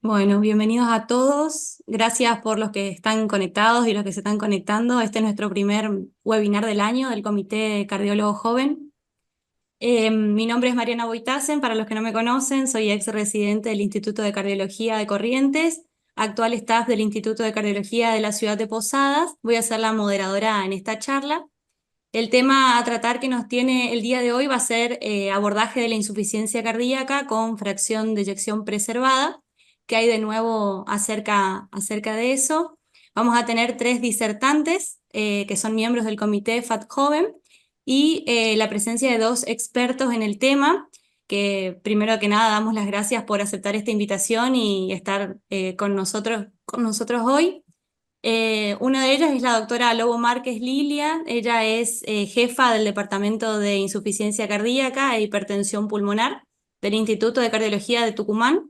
Bueno, bienvenidos a todos. Gracias por los que están conectados y los que se están conectando. Este es nuestro primer webinar del año del Comité Cardiólogo Joven. Mi nombre es Mariana Boitasen. Para los que no me conocen, soy ex residente del Instituto de Cardiología de Corrientes, actual staff del Instituto de Cardiología de la ciudad de Posadas. Voy a ser la moderadora en esta charla. El tema a tratar que nos tiene el día de hoy va a ser abordaje de la insuficiencia cardíaca con fracción de eyección preservada. ¿Qué hay de nuevo acerca de eso? Vamos a tener tres disertantes que son miembros del comité FAT Joven y la presencia de dos expertos en el tema, que primero que nada damos las gracias por aceptar esta invitación y estar con nosotros hoy. Una de ellas es la doctora Lobo Márquez Lilia. Ella es jefa del Departamento de Insuficiencia Cardíaca e Hipertensión Pulmonar del Instituto de Cardiología de Tucumán,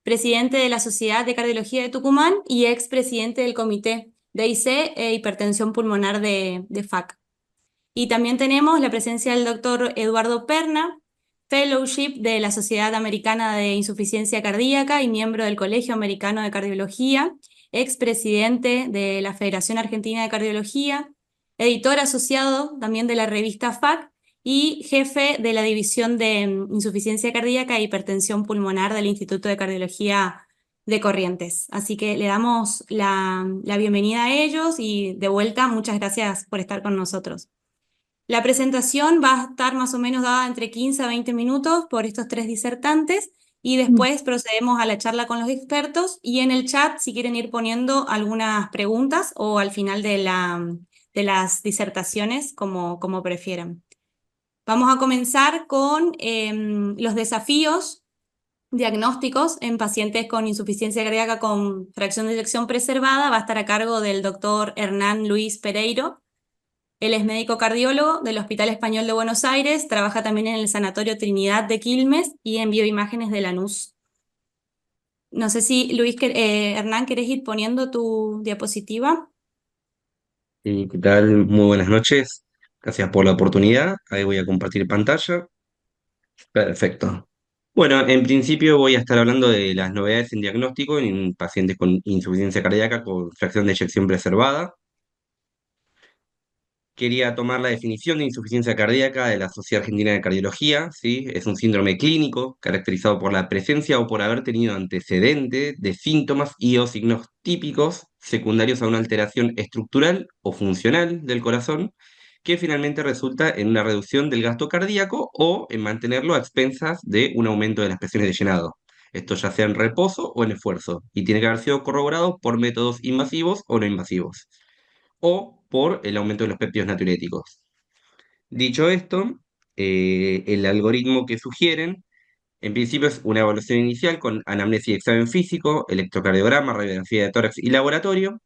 presidente de la Sociedad de Cardiología de Tucumán y expresidente del Comité de IC e Hipertensión Pulmonar de FAC. Y también tenemos la presencia del doctor Eduardo Perna, Fellowship de la Sociedad Americana de Insuficiencia Cardíaca y miembro del Colegio Americano de Cardiología, expresidente de la Federación Argentina de Cardiología, editor asociado también de la revista FAC y jefe de la División de Insuficiencia Cardíaca e Hipertensión Pulmonar del Instituto de Cardiología de Corrientes. Así que le damos la bienvenida a ellos y de vuelta, muchas gracias por estar con nosotros. La presentación va a estar más o menos dada entre 15 a 20 minutos por estos tres disertantes y después procedemos a la charla con los expertos y en el chat si quieren ir poniendo algunas preguntas o al final de las disertaciones como prefieran. Vamos a comenzar con los desafíos diagnósticos en pacientes con insuficiencia cardíaca con fracción de eyección preservada. Va a estar a cargo del doctor Hernán Luis Pereiro. Él es médico cardiólogo del Hospital Español de Buenos Aires, trabaja también en el Sanatorio Trinidad de Quilmes y en bioimágenes de Lanús. No sé si, Hernán, ¿querés ir poniendo tu diapositiva? ¿Qué tal? Muy buenas noches. Gracias por la oportunidad. Ahí voy a compartir pantalla. Perfecto. Bueno, en principio voy a estar hablando de las novedades en diagnóstico en pacientes con insuficiencia cardíaca con fracción de eyección preservada. Quería tomar la definición de insuficiencia cardíaca de la Sociedad Argentina de Cardiología, ¿sí? Es un síndrome clínico caracterizado por la presencia o por haber tenido antecedente de síntomas y o signos típicos secundarios a una alteración estructural o funcional del corazón, que finalmente resulta en una reducción del gasto cardíaco o en mantenerlo a expensas de un aumento de las presiones de llenado. Esto ya sea en reposo o en esfuerzo, y tiene que haber sido corroborado por métodos invasivos o no invasivos o por el aumento de los péptidos natriuréticos. Dicho esto, el algoritmo que sugieren, en principio es una evaluación inicial con anamnesis y examen físico, electrocardiograma, radiografía de tórax y laboratorio.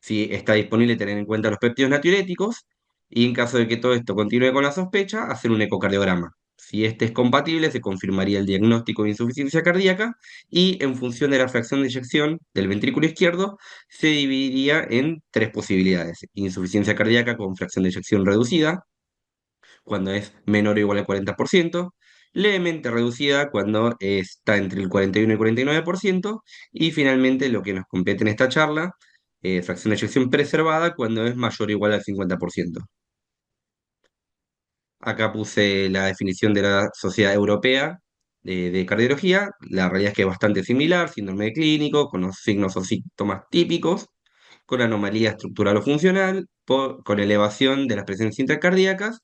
Si está disponible, tener en cuenta los péptidos natriuréticos y en caso de que todo esto continúe con la sospecha, hacer un ecocardiograma. Si este es compatible, se confirmaría el diagnóstico de insuficiencia cardíaca y en función de la fracción de eyección del ventrículo izquierdo, se dividiría en tres posibilidades. Insuficiencia cardíaca con fracción de eyección reducida, cuando es menor o igual al 40%, levemente reducida cuando está entre el 41 y el 49%, y finalmente lo que nos compete en esta charla, fracción de eyección preservada cuando es mayor o igual al 50%. Acá puse la definición de la Sociedad Europea de Cardiología. La realidad es que es bastante similar, síndrome clínico, con los signos o síntomas típicos, con anomalía estructural o funcional, con elevación de las presiones intracardíacas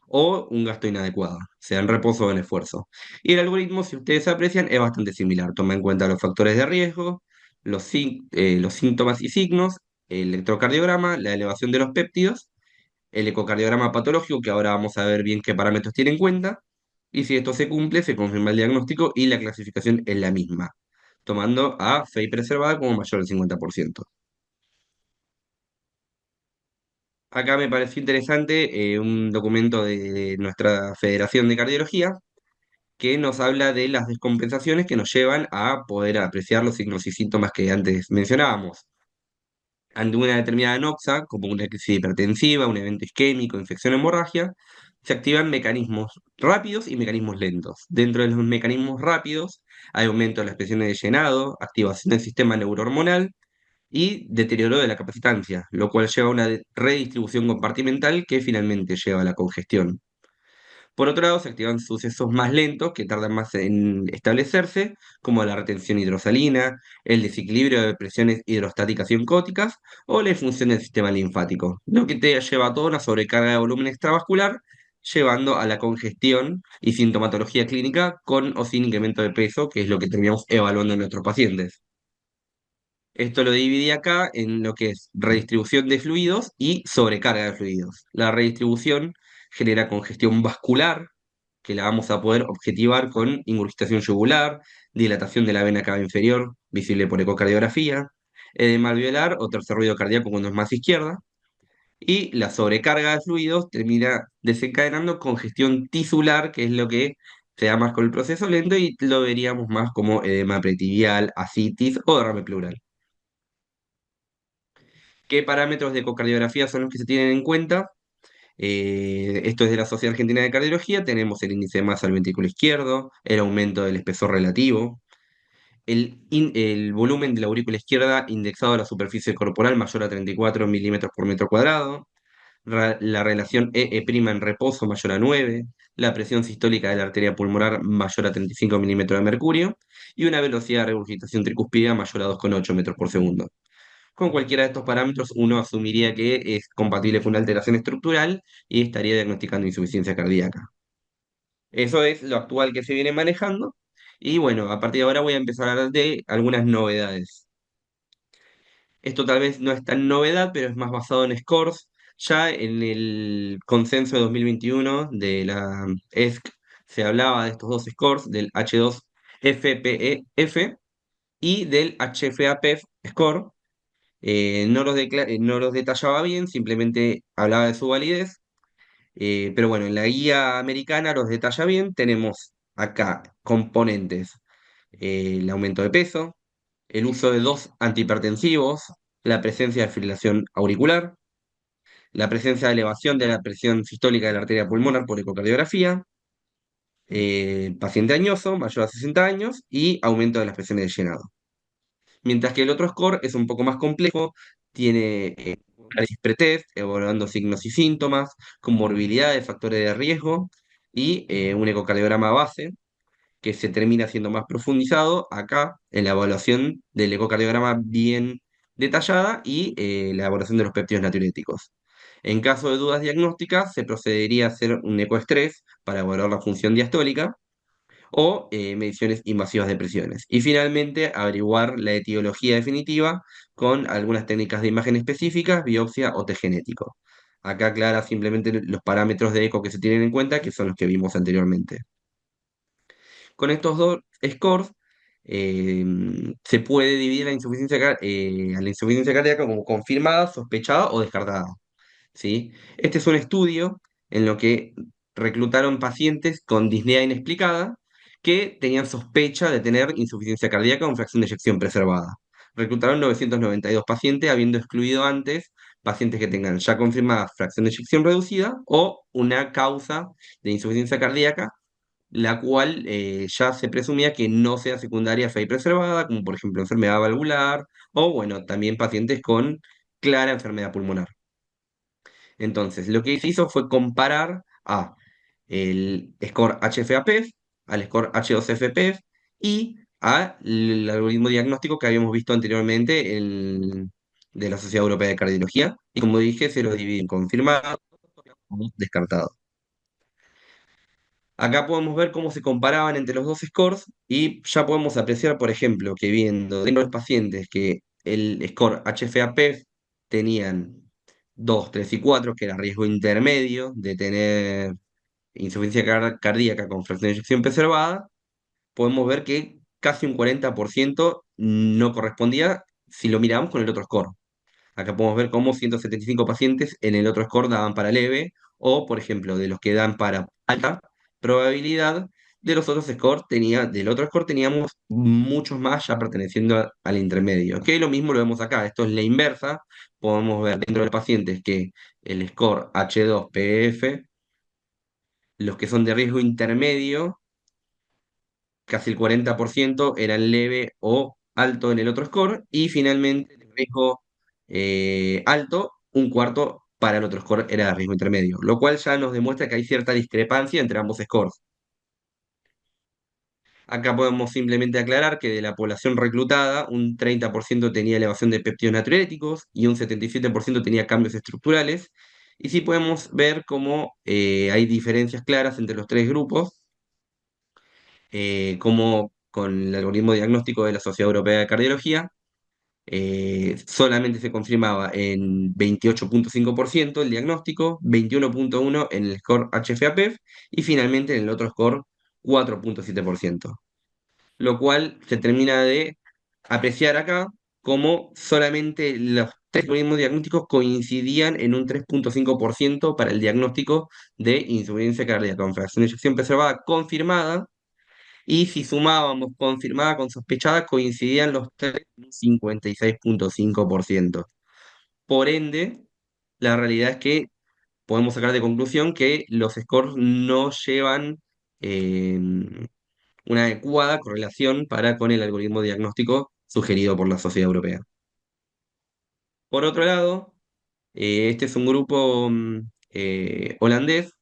o un gasto inadecuado, sea en reposo o en esfuerzo. Y el algoritmo, si ustedes aprecian, es bastante similar. Toma en cuenta los factores de riesgo, los síntomas y signos, el electrocardiograma, la elevación de los péptidos, el ecocardiograma patológico, que ahora vamos a ver bien qué parámetros tiene en cuenta, y si esto se cumple, se confirma el diagnóstico y la clasificación es la misma, tomando a FEI preservada como mayor al 50%. Acá me pareció interesante un documento de nuestra Federación de Cardiología que nos habla de las descompensaciones que nos llevan a poder apreciar los signos y síntomas que antes mencionábamos. Ante una determinada noxa, como una crisis hipertensiva, un evento isquémico, infección o hemorragia, se activan mecanismos rápidos y mecanismos lentos. Dentro de los mecanismos rápidos hay aumento de las presiones de llenado, activación del sistema neurohormonal y deterioro de la capacitancia, lo cual lleva a una redistribución compartimental que finalmente lleva a la congestión. Por otro lado, se activan sucesos más lentos que tardan más en establecerse, como la retención hidrosalina, el desequilibrio de presiones hidrostáticas y oncóticas o la disfunción del sistema linfático, lo que te lleva a toda una sobrecarga de volumen extravascular, llevando a la congestión y sintomatología clínica con o sin incremento de peso, que es lo que terminamos evaluando en nuestros pacientes. Esto lo dividí acá en lo que es redistribución de fluidos y sobrecarga de fluidos. La redistribución genera congestión vascular, que la vamos a poder objetivar con ingurgitación yugular, dilatación de la vena cava inferior, visible por ecocardiografía, edema alveolar o tercer ruido cardíaco cuando es más izquierda, y la sobrecarga de fluidos termina desencadenando congestión tisular, que es lo que se da más con el proceso lento y lo veríamos más como edema pretibial, ascitis o derrame pleural. ¿Qué parámetros de ecocardiografía son los que se tienen en cuenta? Esto es de la Sociedad Argentina de Cardiología. Tenemos el índice de masa del ventrículo izquierdo, el aumento del espesor relativo, el volumen de la aurícula izquierda indexado a la superficie corporal mayor a 34 milímetros por metro cuadrado, la relación EE' en reposo mayor a 9, la presión sistólica de la arteria pulmonar mayor a 35 milímetros de mercurio y una velocidad de regurgitación tricúspida mayor a 2,8 metros por segundo. Con cualquiera de estos parámetros uno asumiría que es compatible con una alteración estructural y estaría diagnosticando insuficiencia cardíaca. Eso es lo actual que se viene manejando. Y bueno, a partir de ahora voy a empezar a hablar de algunas novedades. Esto tal vez no es tan novedad, pero es más basado en scores. Ya en el consenso de 2021 de la ESC se hablaba de estos dos scores, del H2FPEF y del HFAPEF score. No los detallaba bien, simplemente hablaba de su validez. Pero bueno, en la guía americana los detalla bien. Tenemos acá componentes: el aumento de peso, el uso de dos antihipertensivos, la presencia de fibrilación auricular, la presencia de elevación de la presión sistólica de la arteria pulmonar por ecocardiografía, paciente añoso, mayor a 60 años, y aumento de las presiones de llenado. Mientras que el otro score es un poco más complejo, tiene análisis pretest, evaluando signos y síntomas, comorbilidades, factores de riesgo y un ecocardiograma base que se termina siendo más profundizado acá en la evaluación del ecocardiograma bien detallada y la evaluación de los péptidos natriuréticos. En caso de dudas diagnósticas, se procedería a hacer un ecoestrés para evaluar la función diastólica o mediciones invasivas de presiones. Y finalmente, averiguar la etiología definitiva con algunas técnicas de imagen específicas, biopsia o test genético. Acá aclara simplemente los parámetros de eco que se tienen en cuenta, que son los que vimos anteriormente. Con estos dos scores, eh, se puede dividir a la insuficiencia cardíaca como confirmada, sospechada o descartada. ¿Sí? Este es un estudio en lo que reclutaron pacientes con disnea inexplicada que tenían sospecha de tener insuficiencia cardíaca con fracción de eyección preservada. Reclutaron 992 pacientes, habiendo excluido antes pacientes que tengan ya confirmada fracción de eyección reducida o una causa de insuficiencia cardíaca, la cual ya se presumía que no sea secundaria a y preservada, como por ejemplo enfermedad valvular o, bueno, también pacientes con clara enfermedad pulmonar. Entonces, lo que se hizo fue comparar a el score HFAPEF, al score H2FPEF y al algoritmo diagnóstico que habíamos visto anteriormente de la Sociedad Europea de Cardiología. Y como dije, se lo divide en confirmado o descartado. Acá podemos ver cómo se comparaban entre los dos scores y ya podemos apreciar, por ejemplo, que viendo dentro de los pacientes que el score HFAPEF tenían 2, 3 y 4, que era riesgo intermedio de tener insuficiencia cardíaca con fracción de eyección preservada, podemos ver que casi un 40% no correspondía si lo miramos con el otro score. Acá podemos ver cómo 175 pacientes en el otro score daban para leve, o por ejemplo, de los que dan para alta probabilidad, de los otros del otro score teníamos muchos más ya perteneciendo al intermedio. Que lo mismo lo vemos acá, esto es la inversa. Podemos ver dentro de los pacientes que el score H2PF Los que son de riesgo intermedio, casi el 40% eran leve o alto en el otro score, y finalmente de riesgo alto, un cuarto para el otro score era de riesgo intermedio, lo cual ya nos demuestra que hay cierta discrepancia entre ambos scores. Acá podemos simplemente aclarar que de la población reclutada, un 30% tenía elevación de péptidos natriuréticos y un 77% tenía cambios estructurales. Y sí podemos ver cómo hay diferencias claras entre los tres grupos, como con el algoritmo diagnóstico de la Sociedad Europea de Cardiología, solamente se confirmaba en 28,5% el diagnóstico, 21,1% en el score HFAPEF y finalmente en el otro score 4,7%, lo cual se termina de apreciar acá como solamente los tres algoritmos diagnósticos coincidían en un 3,5% para el diagnóstico de insuficiencia cardíaca con fracción de eyección preservada confirmada, y si sumábamos confirmada con sospechada, coincidían los tres en un 56,5%. Por ende, la realidad es que podemos sacar de conclusión que los scores no llevan eh, una adecuada correlación para con el algoritmo diagnóstico sugerido por la Sociedad Europea. Por otro lado, este es un grupo holandés,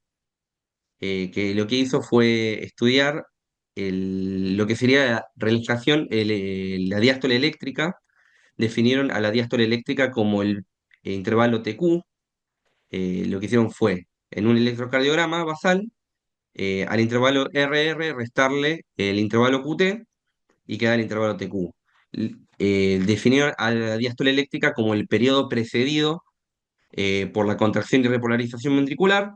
que lo que hizo fue estudiar lo que sería la relajación, la diástole eléctrica. Definieron a la diástole eléctrica como el intervalo TQ. Lo que hicieron fue, en un electrocardiograma basal, al intervalo RR restarle el intervalo QT y queda el intervalo TQ. Definieron a la diástole eléctrica como el periodo precedido por la contracción y repolarización ventricular,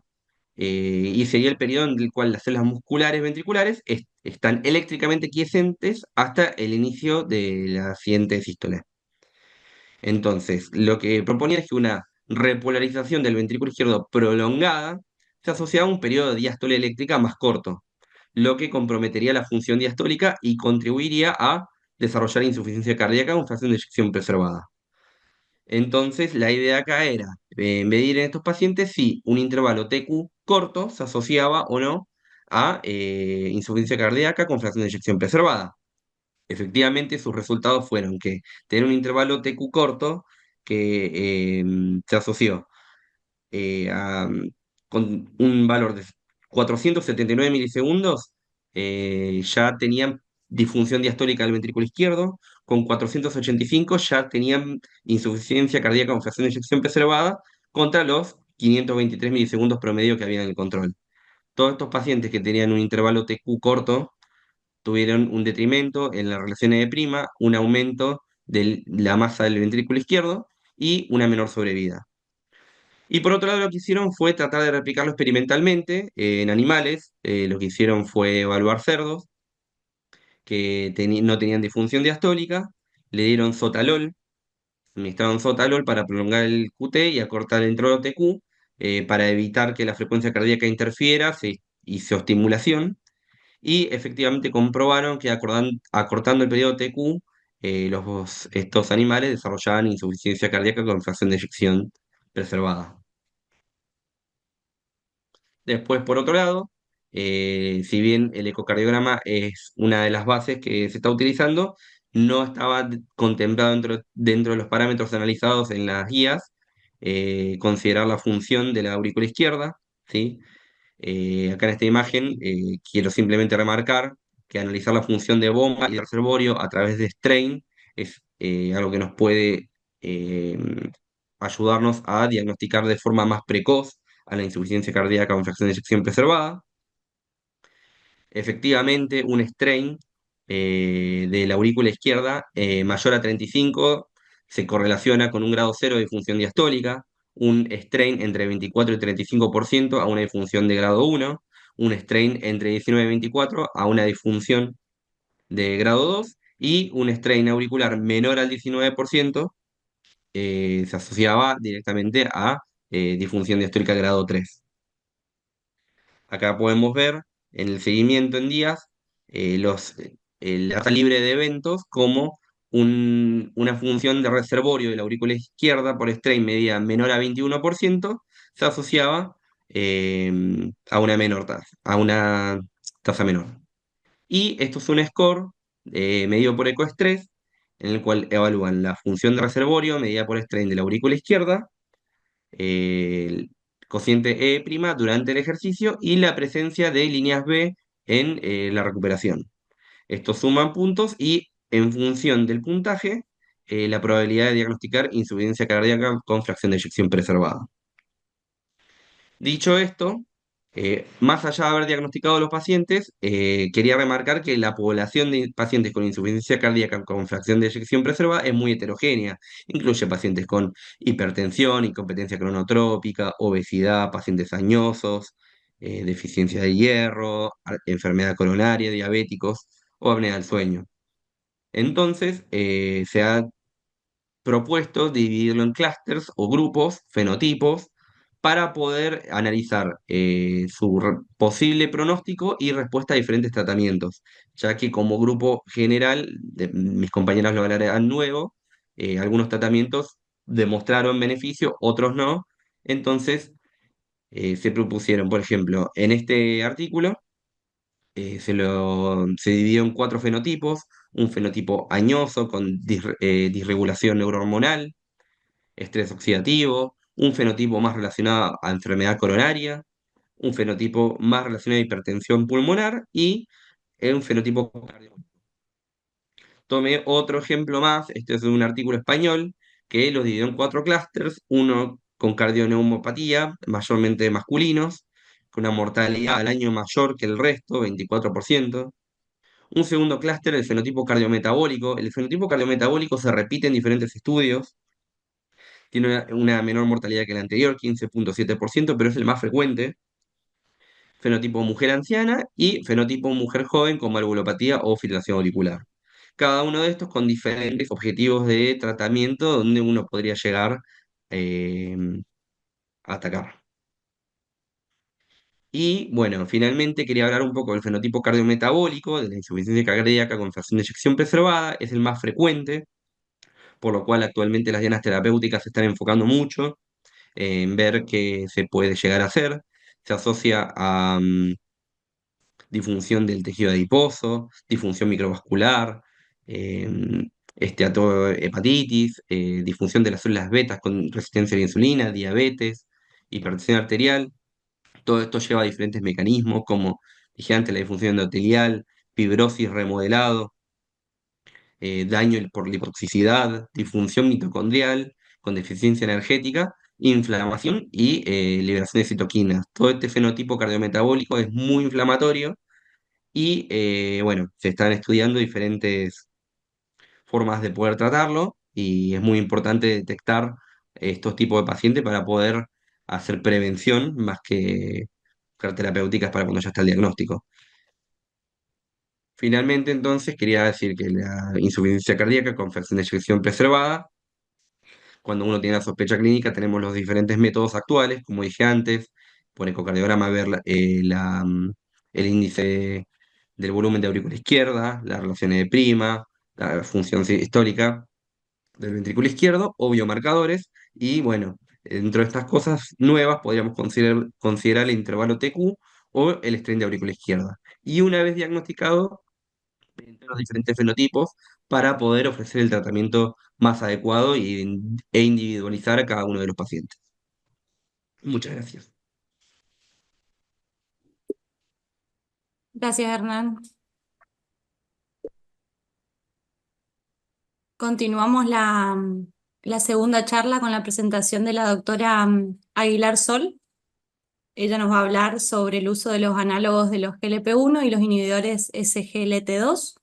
y sería el periodo en el cual las células musculares ventriculares están eléctricamente quiescentes hasta el inicio de la siguiente sístole. Entonces, lo que proponía es que una repolarización del ventrículo izquierdo prolongada se asociaba a un periodo de diástole eléctrica más corto, lo que comprometería la función diastólica y contribuiría a desarrollar insuficiencia cardíaca con fracción de eyección preservada. Entonces, la idea acá era medir en estos pacientes si un intervalo TQ corto se asociaba o no a insuficiencia cardíaca con fracción de eyección preservada. Efectivamente, sus resultados fueron que tener un intervalo TQ corto que se asoció con un valor de 479 milisegundos, ya tenían disfunción diastólica del ventrículo izquierdo, con 485 ya tenían insuficiencia cardíaca con fracción de eyección preservada contra los 523 milisegundos promedio que había en el control. Todos estos pacientes que tenían un intervalo TQ corto tuvieron un detrimento en la relación E', un aumento de la masa del ventrículo izquierdo y una menor sobrevida. Y por otro lado, lo que hicieron fue tratar de replicarlo experimentalmente en animales. Lo que hicieron fue evaluar cerdos que no tenían disfunción diastólica, le dieron sotalol, administraron sotalol para prolongar el QT y acortar el introito TQ, para evitar que la frecuencia cardíaca interfiera, se hizo estimulación y efectivamente comprobaron que acortando el periodo TQ, estos animales desarrollaban insuficiencia cardíaca con fracción de eyección preservada. Después, por otro lado, si bien el ecocardiograma es una de las bases que se está utilizando, no estaba contemplado dentro de los parámetros analizados en las guías, considerar la función de la aurícula izquierda, ¿sí? Acá en esta imagen quiero simplemente remarcar que analizar la función de bomba y reservorio a través de strain es algo que nos puede eh, ayudarnos a diagnosticar de forma más precoz a la insuficiencia cardíaca con fracción de eyección preservada. Efectivamente, un strain de la aurícula izquierda mayor a 35 se correlaciona con un grado cero de disfunción diastólica, un strain entre 24 y 35% a una disfunción de grado 1, un strain entre 19 y 24 a una disfunción de grado 2, y un strain auricular menor al 19% se asociaba directamente a disfunción diastólica de grado 3. Acá podemos ver en el seguimiento en días la tasa libre de eventos como una función de reservorio de la aurícula izquierda por strain medida menor a 21% se asociaba a una menor tasa, a una tasa menor. Y esto es un score medido por ecoestrés, en el cual evalúan la función de reservorio medida por strain de la aurícula izquierda, el cociente E' durante el ejercicio y la presencia de líneas B en la recuperación. Estos suman puntos y en función del puntaje, la probabilidad de diagnosticar insuficiencia cardíaca con fracción de eyección preservada. Dicho esto, más allá de haber diagnosticado a los pacientes, quería remarcar que la población de pacientes con insuficiencia cardíaca con fracción de eyección preservada es muy heterogénea. Incluye pacientes con hipertensión, incompetencia cronotrópica, obesidad, pacientes añosos, deficiencia de hierro, enfermedad coronaria, diabéticos o apnea del sueño. Entonces, se ha propuesto dividirlo en clústeres o grupos, fenotipos, para poder analizar su posible pronóstico y respuesta a diferentes tratamientos, ya que como grupo general, mis compañeras lo hablarán nuevo, algunos tratamientos demostraron beneficio, otros no, entonces se propusieron, por ejemplo, en este artículo, se dividió en cuatro fenotipos: un fenotipo añoso con disregulación neurohormonal, estrés oxidativo, un fenotipo más relacionado a enfermedad coronaria, un fenotipo más relacionado a hipertensión pulmonar y un fenotipo cardiovascular. Tomé otro ejemplo más, este es de un artículo español que los dividió en cuatro clústeres: uno con cardioneumopatía, mayormente masculinos, con una mortalidad al año mayor que el resto, 24%. Un segundo clúster, el fenotipo cardiometabólico. El fenotipo cardiometabólico se repite en diferentes estudios, tiene una menor mortalidad que el anterior, 15,7%, pero es el más frecuente. Fenotipo mujer anciana y fenotipo mujer joven con valvulopatía o fibrilación auricular. Cada uno de estos con diferentes objetivos de tratamiento donde uno podría llegar eh, a atacar. Y bueno, finalmente quería hablar un poco del fenotipo cardiometabólico, de la insuficiencia cardíaca con fracción de eyección preservada. Es el más frecuente, por lo cual actualmente las dianas terapéuticas se están enfocando mucho en ver qué se puede llegar a hacer. Se asocia a disfunción del tejido adiposo, disfunción microvascular, eh, esteatohepatitis, disfunción de las células betas con resistencia a la insulina, diabetes, hipertensión arterial. Todo esto lleva a diferentes mecanismos como, dije antes, la disfunción endotelial, fibrosis, remodelado, daño por lipotoxicidad, disfunción mitocondrial con deficiencia energética, inflamación y liberación de citoquinas. Todo este fenotipo cardiometabólico es muy inflamatorio y bueno, se están estudiando diferentes formas de poder tratarlo y es muy importante detectar estos tipos de pacientes para poder hacer prevención más que terapéuticas para cuando ya está el diagnóstico. Finalmente, entonces, quería decir que la insuficiencia cardíaca con fracción de eyección preservada, cuando uno tiene la sospecha clínica, tenemos los diferentes métodos actuales, como dije antes, por ecocardiograma ver el índice del volumen de aurícula izquierda, la relación E', la función histólica del ventrículo izquierdo o biomarcadores. Y bueno, dentro de estas cosas nuevas podríamos considerar el intervalo TQ o el strain de aurícula izquierda. Y una vez diagnosticado, los diferentes fenotipos para poder ofrecer el tratamiento más adecuado e individualizar a cada uno de los pacientes. Muchas gracias. Gracias, Hernán. Continuamos la segunda charla con la presentación de la doctora Aguilar Sol. Ella nos va a hablar sobre el uso de los análogos de los GLP-1 y los inhibidores SGLT2.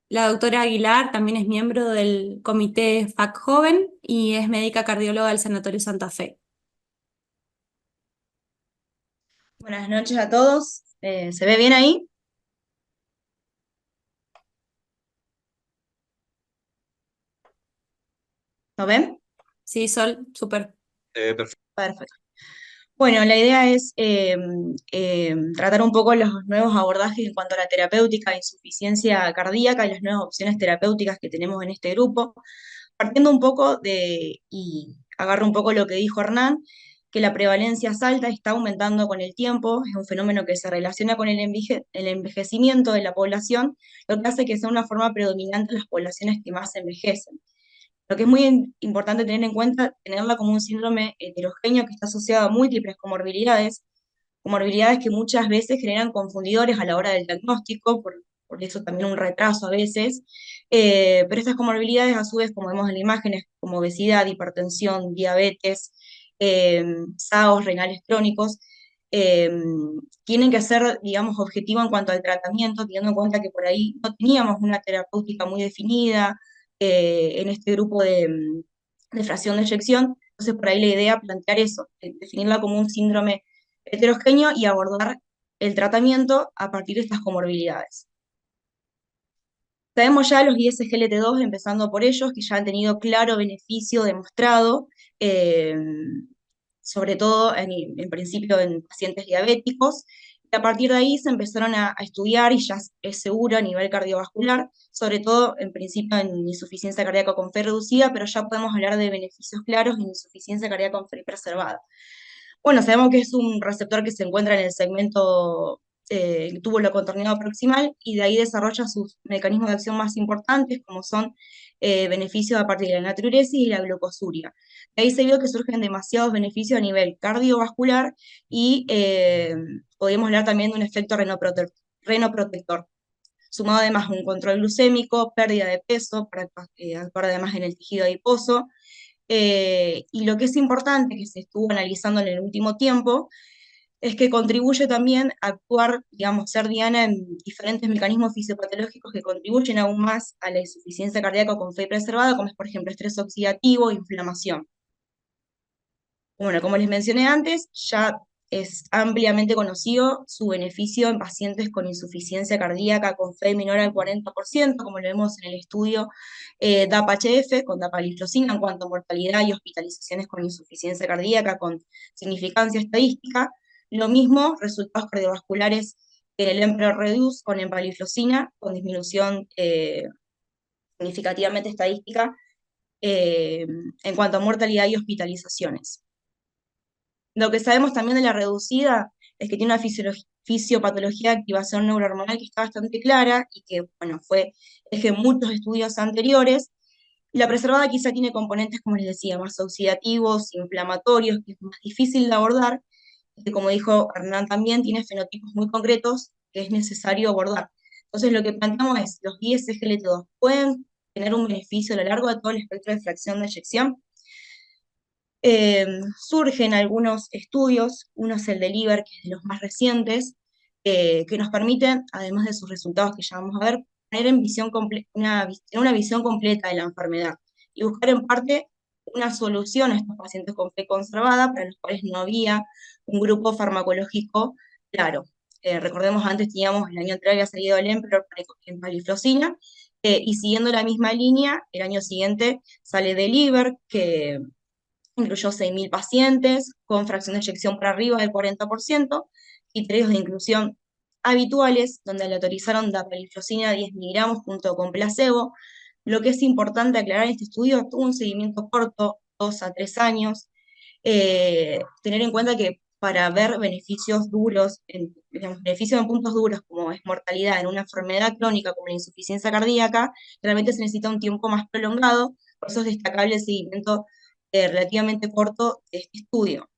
La doctora Aguilar también es miembro del comité FAC Joven y es médica cardióloga del Sanatorio Santa Fe. Buenas noches a todos. ¿Se ve bien ahí? ¿Lo ven? Sí, Sol, súper. Perfecto. Perfecto. Bueno, la idea es tratar un poco los nuevos abordajes en cuanto a la terapéutica de insuficiencia cardíaca y las nuevas opciones terapéuticas que tenemos en este grupo, partiendo un poco y agarro un poco lo que dijo Hernán, que la prevalencia es alta, está aumentando con el tiempo, es un fenómeno que se relaciona con el envejecimiento de la población, lo que hace que sea una forma predominante en las poblaciones que más envejecen. Lo que es muy importante tener en cuenta, tenerla como un síndrome heterogéneo que está asociado a múltiples comorbilidades que muchas veces generan confundidores a la hora del diagnóstico, por eso también un retraso a veces, pero estas comorbilidades a su vez, como vemos en la imagen, es como obesidad, hipertensión, diabetes, SAOs renales crónicos, eh, tienen que ser, digamos, objetivos en cuanto al tratamiento, teniendo en cuenta que por ahí no teníamos una terapéutica muy definida en este grupo de fracción de eyección, entonces por ahí la idea es plantear eso, definirla como un síndrome heterogéneo y abordar el tratamiento a partir de estas comorbilidades. Sabemos ya los ISGLT2, empezando por ellos, que ya han tenido claro beneficio demostrado, eh, sobre todo en principio en pacientes diabéticos, y a partir de ahí se empezaron a estudiar y ya es seguro a nivel cardiovascular, sobre todo en principio en insuficiencia cardíaca con fe reducida, pero ya podemos hablar de beneficios claros en insuficiencia cardíaca con fe preservada. Bueno, sabemos que es un receptor que se encuentra en el segmento túbulo contorneado proximal y de ahí desarrolla sus mecanismos de acción más importantes, como son beneficios a partir de la natriuresis y la glucosuria. De ahí se vio que surgen demasiados beneficios a nivel cardiovascular y podemos hablar también de un efecto renoprotector, sumado además a un control glucémico, pérdida de peso, para actuar además en el tejido adiposo, y lo que es importante, que se estuvo analizando en el último tiempo, es que contribuye también a actuar, digamos, ser diana en diferentes mecanismos fisiopatológicos que contribuyen aún más a la insuficiencia cardíaca con fe preservada, como es, por ejemplo, estrés oxidativo e inflamación. Bueno, como les mencioné antes, ya es ampliamente conocido su beneficio en pacientes con insuficiencia cardíaca con fe menor al 40%, como lo vemos en el estudio DAPA-HF con dapagliflozina en cuanto a mortalidad y hospitalizaciones con insuficiencia cardíaca con significancia estadística. Lo mismo, resultados cardiovasculares en el EMPEROR Reduce con empagliflozina, con disminución significativamente estadística en cuanto a mortalidad y hospitalizaciones. Lo que sabemos también de la reducida es que tiene una fisiopatología de activación neurohormonal que está bastante clara y que, bueno, fue eje de muchos estudios anteriores. La preservada quizá tiene componentes, como les decía, más oxidativos, inflamatorios, que es más difícil de abordar, y que, como dijo Hernán también, tiene fenotipos muy concretos que es necesario abordar. Entonces, lo que planteamos es, ¿los ISGLT2 pueden tener un beneficio a lo largo de todo el espectro de fracción de eyección? Surgen algunos estudios, uno es el de Liver, que es de los más recientes, que nos permiten, además de sus resultados que ya vamos a ver, tener en una visión completa de la enfermedad y buscar en parte una solución a estos pacientes con fe conservada, para los cuales no había un grupo farmacológico claro. Recordemos, antes teníamos, el año anterior había salido el Emperor en paliflozina, y siguiendo la misma línea, el año siguiente sale de Liver, que incluyó 6.000 pacientes con fracción de eyección por arriba del 40%, criterios de inclusión habituales, donde le autorizaron dapagliflozina 10 miligramos junto con placebo. Lo que es importante aclarar en este estudio, tuvo un seguimiento corto, 2 a 3 años, tener en cuenta que para ver beneficios duros, digamos, beneficios en puntos duros como es mortalidad en una enfermedad crónica como la insuficiencia cardíaca, realmente se necesita un tiempo más prolongado, por eso es destacable el seguimiento relativamente corto de este estudio.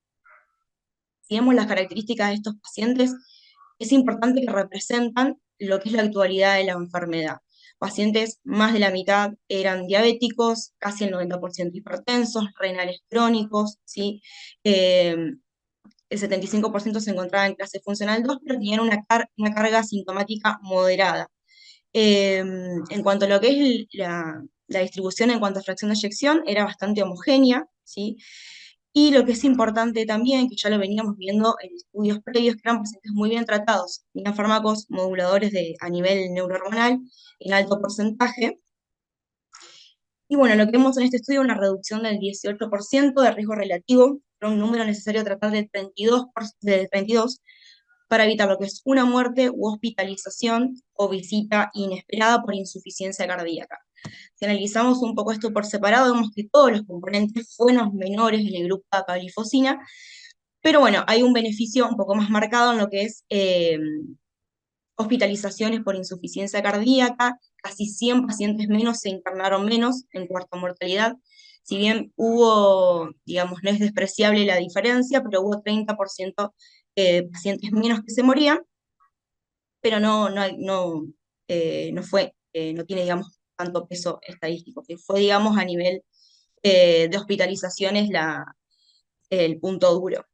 Si vemos las características de estos pacientes, es importante que representan lo que es la actualidad de la enfermedad. Pacientes, más de la mitad eran diabéticos, casi el 90% hipertensos, renales crónicos, ¿sí? El 75% se encontraba en clase funcional 2, pero tenían una carga sintomática moderada. En cuanto a lo que es la distribución en cuanto a fracción de eyección, era bastante homogénea, ¿sí? Y lo que es importante también, que ya lo veníamos viendo en estudios previos, que eran pacientes muy bien tratados, tenían fármacos moduladores a nivel neurohormonal en alto porcentaje. Y bueno, lo que vemos en este estudio es una reducción del 18% de riesgo relativo, pero un número necesario a tratar de 32 para evitar lo que es una muerte u hospitalización o visita inesperada por insuficiencia cardíaca. Si analizamos un poco esto por separado, vemos que todos los componentes fueron menores en el grupo de dapagliflozina, Pero bueno, hay un beneficio un poco más marcado en lo que es hospitalizaciones por insuficiencia cardíaca, casi 100 pacientes menos se internaron menos en cuanto a mortalidad. Si bien hubo, digamos, no es despreciable la diferencia, pero hubo 30% pacientes menos que se morían, pero no fue, no tiene, digamos, tanto peso estadístico, que fue, digamos, a nivel de hospitalizaciones el punto duro.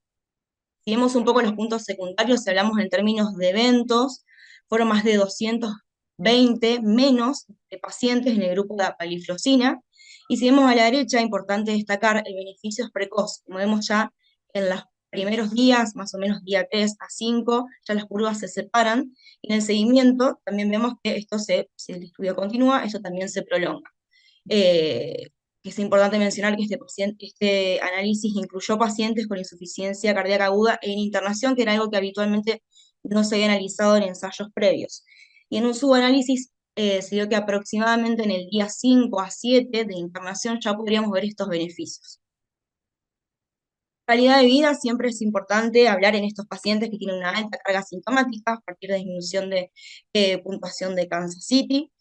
Si vemos un poco los puntos secundarios, si hablamos en términos de eventos, fueron más de 220 menos de pacientes en el grupo de apaliflozina. Y si vemos a la derecha, importante destacar, el beneficio es precoz. Como vemos ya en los primeros días, más o menos día 3 a 5, ya las curvas se separan. Y en el seguimiento también vemos que si el estudio continúa, esto también se prolonga. Eh, que es importante mencionar que este análisis incluyó pacientes con insuficiencia cardíaca aguda en internación, que era algo que habitualmente no se había analizado en ensayos previos. Y en un subanálisis se dio que aproximadamente en el día 5 a 7 de internación ya podríamos ver estos beneficios. Calidad de vida, siempre es importante hablar en estos pacientes que tienen una alta carga sintomática a partir de disminución de puntuación de Kansas City.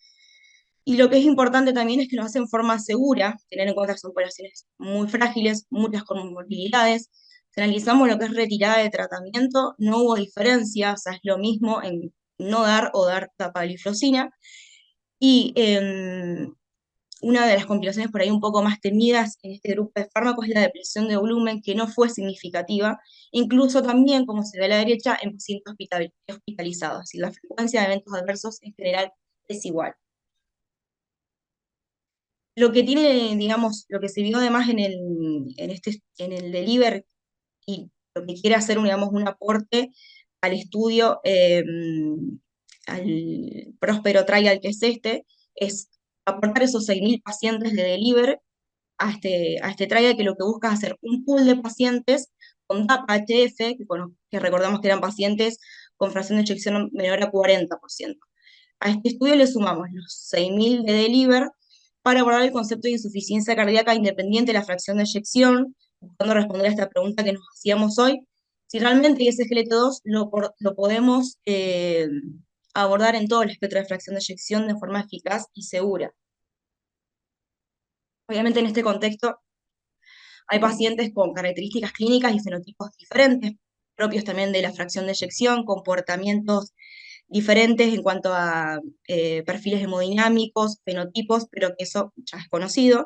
Y lo que es importante también es que lo hace en forma segura, tener en cuenta que son poblaciones muy frágiles, muchas comorbilidades. Si analizamos lo que es retirada de tratamiento, no hubo diferencia, o sea, es lo mismo en no dar o dar dapagliflozina. Y una de las complicaciones por ahí un poco más temidas en este grupo de fármacos es la depresión de volumen, que no fue significativa, incluso también, como se ve a la derecha, en pacientes hospitalizados. Y la frecuencia de eventos adversos en general es igual. Lo que tiene, digamos, lo que se vio además en el deliver y lo que quiere hacer, digamos, un aporte al estudio, al próspero trial que es aportar esos 6.000 pacientes de deliver a este trial, que lo que busca es hacer un pool de pacientes con DAPA-HF, que recordamos que eran pacientes con fracción de eyección menor a 40%. A este estudio le sumamos los 6.000 de deliver para abordar el concepto de insuficiencia cardíaca independiente de la fracción de eyección, buscando responder a esta pregunta que nos hacíamos hoy, si realmente SGLT2 lo podemos abordar en todo el espectro de fracción de eyección de forma eficaz y segura. Obviamente en este contexto hay pacientes con características clínicas y fenotipos diferentes, propios también de la fracción de eyección, comportamientos diferentes en cuanto a perfiles hemodinámicos, fenotipos, pero que eso ya es conocido.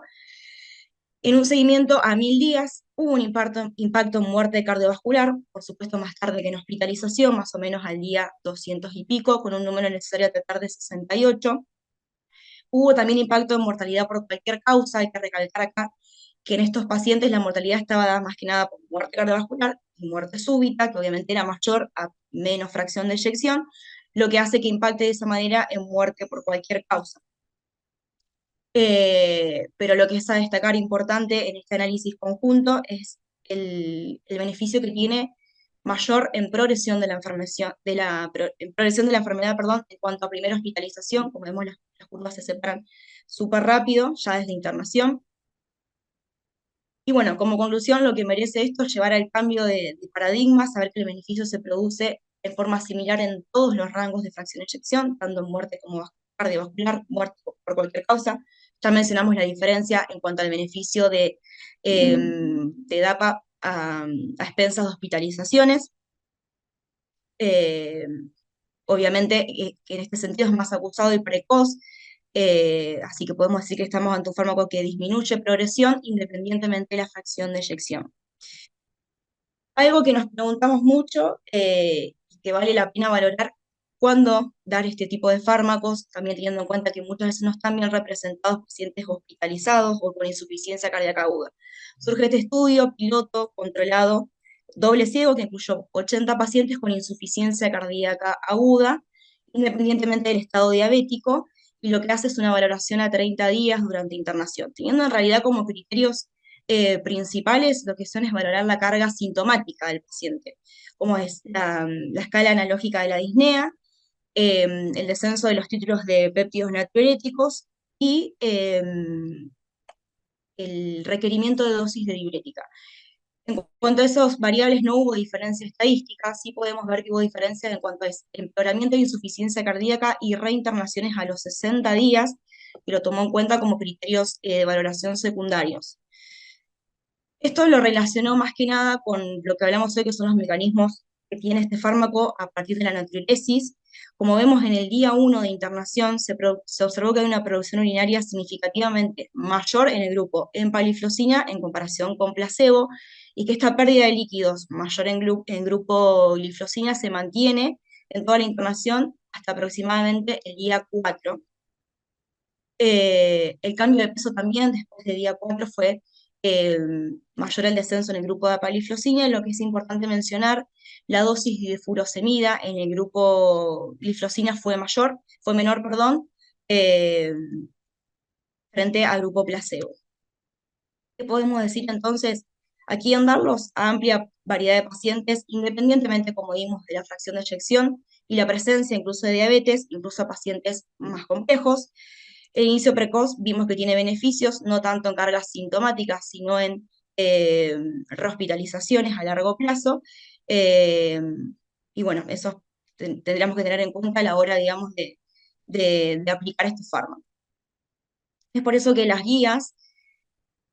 En un seguimiento a 1.000 días hubo un impacto en muerte cardiovascular, por supuesto más tarde que en hospitalización, más o menos al día 200 y pico, con un número necesario a tratar de 68. Hubo también impacto en mortalidad por cualquier causa, hay que recalcar acá que en estos pacientes la mortalidad estaba dada más que nada por muerte cardiovascular y muerte súbita, que obviamente era mayor a menos fracción de eyección, lo que hace que impacte de esa manera en muerte por cualquier causa. Pero lo que es a destacar importante en este análisis conjunto es el beneficio que tiene mayor en progresión de la enfermedad, en progresión de la enfermedad, perdón, en cuanto a primera hospitalización. Como vemos, las curvas se separan súper rápido, ya desde internación. Y bueno, como conclusión, lo que merece esto es llevar al cambio de paradigma, saber que el beneficio se produce en forma similar en todos los rangos de fracción de eyección, tanto en muerte como cardiovascular, muerte por cualquier causa. Ya mencionamos la diferencia en cuanto al beneficio de DAPA a expensas de hospitalizaciones. Eh, Obviamente, que en este sentido es más acusado y precoz, así que podemos decir que estamos ante un fármaco que disminuye progresión independientemente de la fracción de eyección. Algo que nos preguntamos mucho y que vale la pena valorar cuándo dar este tipo de fármacos, también teniendo en cuenta que muchas veces no están bien representados pacientes hospitalizados o con insuficiencia cardíaca aguda. Surge este estudio piloto controlado, doble ciego, que incluyó 80 pacientes con insuficiencia cardíaca aguda, independientemente del estado diabético, y lo que hace es una valoración a 30 días durante internación, teniendo en realidad como criterios principales, lo que son es valorar la carga sintomática del paciente, como es la escala analógica de la disnea, el descenso de los títulos de péptidos natriuréticos y el requerimiento de dosis de diurética. En cuanto a esas variables no hubo diferencia estadística, sí podemos ver que hubo diferencias en cuanto a empeoramiento de insuficiencia cardíaca y reinternaciones a los 60 días, y lo tomó en cuenta como criterios de valoración secundarios. Esto lo relacionó más que nada con lo que hablamos hoy, que son los mecanismos que tiene este fármaco a partir de la natriuresis. Como vemos en el día 1 de internación, se observó que hay una producción urinaria significativamente mayor en el grupo empagliflozina en comparación con placebo, y que esta pérdida de líquidos mayor en grupo gliflozina se mantiene en toda la internación hasta aproximadamente el día 4. El cambio de peso también después del día 4 fue eh, mayor el descenso en el grupo de apaliflozina, y lo que es importante mencionar, la dosis de furosemida en el grupo gliflozina fue menor, perdón, eh, frente al grupo placebo. ¿Qué podemos decir entonces? Aquí en darlos a amplia variedad de pacientes, independientemente, como vimos, de la fracción de eyección y la presencia incluso de diabetes, incluso a pacientes más complejos. El inicio precoz vimos que tiene beneficios, no tanto en cargas sintomáticas, sino en rehospitalizaciones a largo plazo. Eh, y bueno, eso tendríamos que tener en cuenta a la hora, digamos, de aplicar este fármaco. Es por eso que las guías,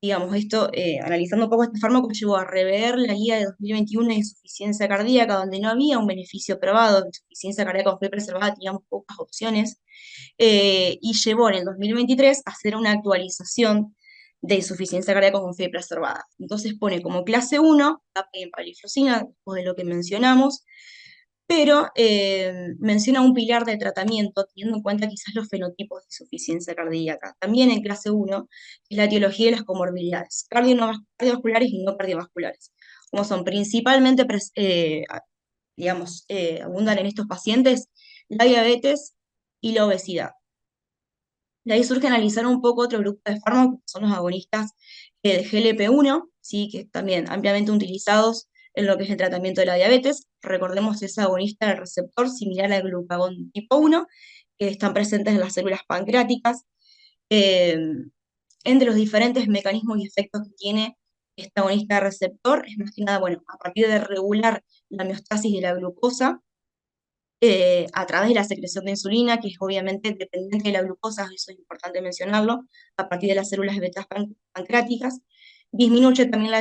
digamos, esto, analizando un poco este fármaco, llevó a rever la guía de 2021 de insuficiencia cardíaca, donde no había un beneficio probado de insuficiencia cardíaca con fe preservada, teníamos pocas opciones, y llevó en el 2023 a hacer una actualización de insuficiencia cardíaca con fe preservada. Entonces pone como clase 1 la paliflozina, después de lo que mencionamos, pero menciona un pilar de tratamiento, teniendo en cuenta quizás los fenotipos de insuficiencia cardíaca. También en clase 1 es la etiología de las comorbilidades, cardiovasculares y no cardiovasculares, como son principalmente, digamos, abundan en estos pacientes la diabetes y la obesidad. De ahí surge analizar un poco otro grupo de fármacos, que son los agonistas de GLP-1, ¿sí? Que también ampliamente utilizados en lo que es el tratamiento de la diabetes. Recordemos, es agonista del receptor similar al glucagón tipo 1, que están presentes en las células pancreáticas. Eh, Entre los diferentes mecanismos y efectos que tiene este agonista de receptor, es más que nada, bueno, a partir de regular la homeostasis de la glucosa, a través de la secreción de insulina, que es obviamente dependiente de la glucosa, eso es importante mencionarlo, a partir de las células beta pancreáticas, disminuye también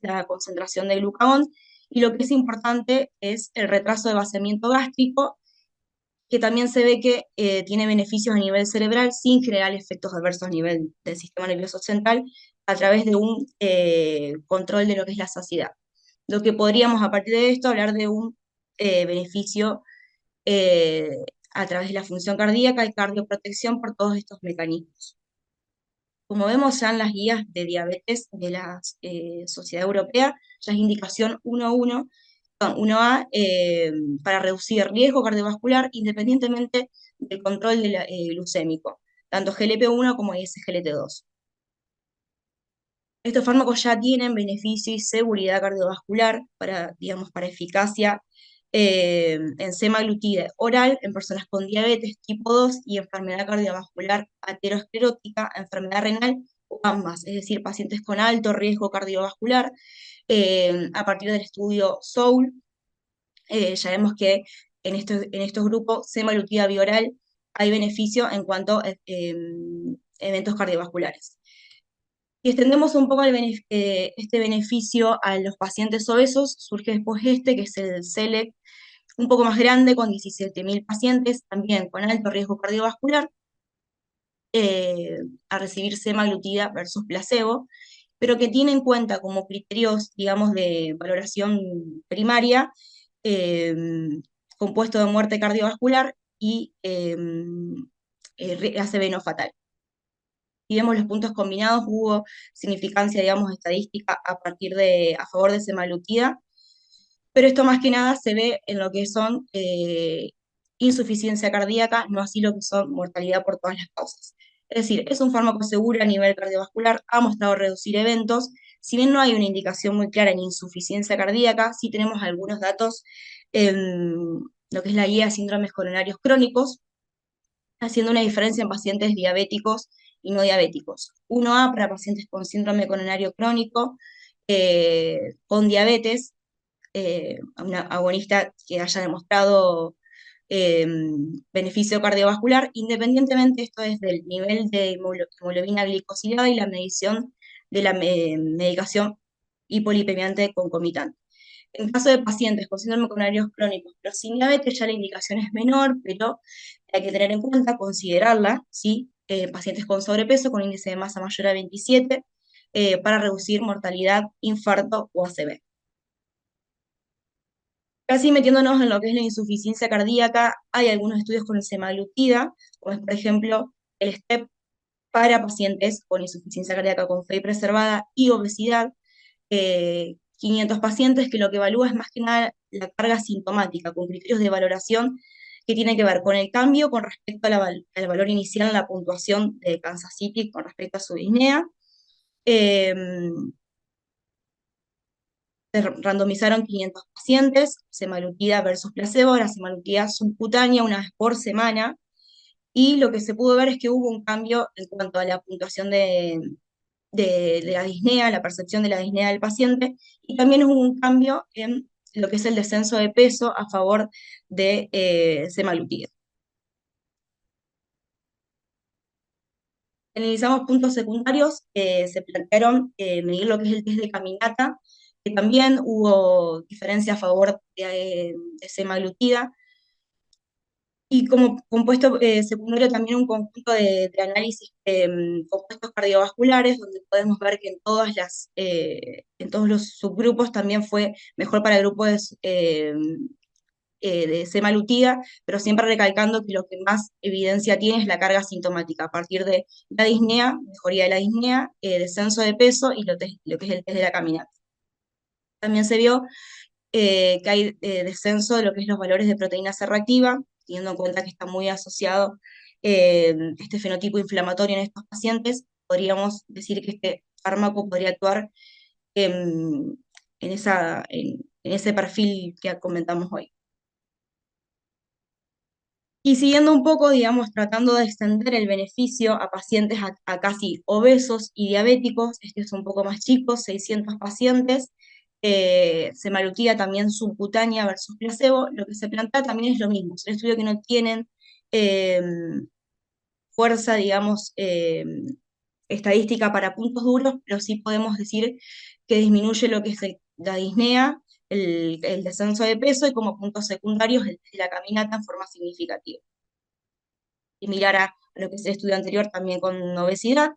la concentración de glucagón, y lo que es importante es el retraso de vaciamiento gástrico, que también se ve que tiene beneficios a nivel cerebral sin generar efectos adversos a nivel del sistema nervioso central, a través de un control de lo que es la saciedad. Lo que podríamos a partir de esto hablar de un beneficio eh, a través de la función cardíaca y cardioprotección por todos estos mecanismos. Como vemos ya en las guías de diabetes de la Sociedad Europea, ya es indicación 1.1, 1A, para reducir riesgo cardiovascular independientemente del control glucémico, tanto GLP-1 como SGLT2. Estos fármacos ya tienen beneficio y seguridad cardiovascular para, digamos, para eficacia en semaglutide oral en personas con diabetes tipo 2 y enfermedad cardiovascular aterosclerótica, enfermedad renal o ambas, es decir, pacientes con alto riesgo cardiovascular. A partir del estudio SOUL, ya vemos que en estos grupos semaglutida bioral hay beneficio en cuanto a eventos cardiovasculares. Y extendemos un poco este beneficio a los pacientes obesos, surge después que es el SELECT, un poco más grande, con 17.000 pacientes, también con alto riesgo cardiovascular, a recibir semaglutida versus placebo, pero que tiene en cuenta como criterios, digamos, de valoración primaria, eh, compuesto de muerte cardiovascular y ACV no fatal. Y vemos los puntos combinados, hubo significancia, digamos, estadística a favor de semaglutida, pero esto más que nada se ve en lo que son insuficiencia cardíaca, no así lo que son mortalidad por todas las causas. Es decir, es un fármaco seguro a nivel cardiovascular, ha mostrado reducir eventos, si bien no hay una indicación muy clara en insuficiencia cardíaca, sí tenemos algunos datos en lo que es la guía de síndromes coronarios crónicos, haciendo una diferencia en pacientes diabéticos y no diabéticos. 1A para pacientes con síndrome coronario crónico, con diabetes, una agonista que haya demostrado eh, beneficio cardiovascular, independientemente esto es del nivel de hemoglobina glicosilada y la medición de la medicación hipolipemiante concomitante. En caso de pacientes con síndrome coronarios crónicos, pero sin diabetes, ya la indicación es menor, pero hay que tener en cuenta, considerarla, ¿sí? Pacientes con sobrepeso, con índice de masa mayor a 27, para reducir mortalidad, infarto o ACV. Casi metiéndonos en lo que es la insuficiencia cardíaca, hay algunos estudios con el semaglutida, como es, por ejemplo, el STEP para pacientes con insuficiencia cardíaca con fe preservada y obesidad, 500 pacientes, que lo que evalúa es más que nada la carga sintomática, con criterios de valoración que tienen que ver con el cambio con respecto a al valor inicial en la puntuación de Kansas City con respecto a su disnea. Eh, Se randomizaron 500 pacientes, semaglutida versus placebo, la semaglutida subcutánea una vez por semana, y lo que se pudo ver es que hubo un cambio en cuanto a la puntuación de la disnea, la percepción de la disnea del paciente, y también hubo un cambio en lo que es el descenso de peso a favor de semaglutida. Analizamos puntos secundarios, se plantearon medir lo que es el test de caminata, que también hubo diferencia a favor de semaglutida, y como compuesto secundario también un conjunto de análisis de compuestos cardiovasculares, donde podemos ver que en todos los subgrupos también fue mejor para el grupo de semaglutida, pero siempre recalcando que lo que más evidencia tiene es la carga sintomática, a partir de la disnea, mejoría de la disnea, descenso de peso y lo que es el test de la caminata. También se vio que hay descenso de lo que es los valores de proteína C reactiva, teniendo en cuenta que está muy asociado este fenotipo inflamatorio en estos pacientes, podríamos decir que este fármaco podría actuar en ese perfil que comentamos hoy. Y siguiendo un poco, digamos, tratando de extender el beneficio a pacientes a casi obesos y diabéticos, este es un poco más chico, 600 pacientes, semaglutida también subcutánea versus placebo, lo que se plantea también es lo mismo, es un estudio que no tienen eh, fuerza, digamos, estadística para puntos duros, pero sí podemos decir que disminuye lo que es la disnea, el descenso de peso y como puntos secundarios la caminata en forma significativa. Similar a lo que es el estudio anterior también con obesidad.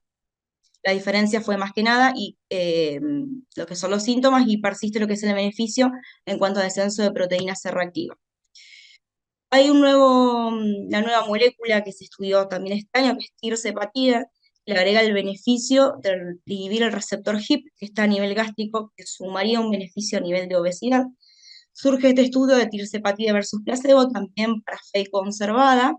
La diferencia fue más que nada y lo que son los síntomas y persiste lo que es el beneficio en cuanto a descenso de proteína C reactiva. Hay la nueva molécula que se estudió también este año, que es tirzepatida, le agrega el beneficio de inhibir el receptor HIP, que está a nivel gástrico, que sumaría un beneficio a nivel de obesidad. Surge este estudio de tirzepatida versus placebo, también para fe conservada,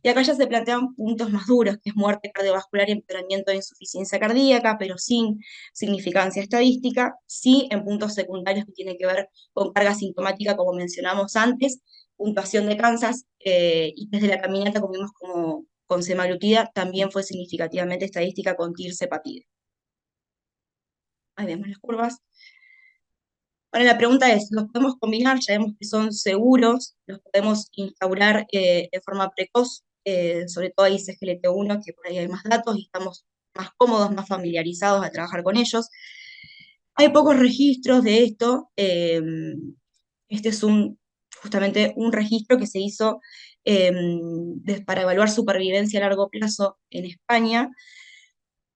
y acá ya se plantean puntos más duros, que es muerte cardiovascular y empeoramiento de insuficiencia cardíaca, pero sin significancia estadística, sí en puntos secundarios que tienen que ver con carga sintomática, como mencionamos antes, puntuación de Kansas, y desde la caminata, como vimos con semaglutida, también fue significativamente estadística con tirzepatide. Ahí vemos las curvas. Ahora la pregunta es, ¿los podemos combinar? Ya vemos que son seguros, los podemos instaurar de forma precoz, sobre todo ahí CGLT1, que por ahí hay más datos y estamos más cómodos, más familiarizados a trabajar con ellos. Hay pocos registros de esto. Este es justamente un registro que se hizo para evaluar supervivencia a largo plazo en España,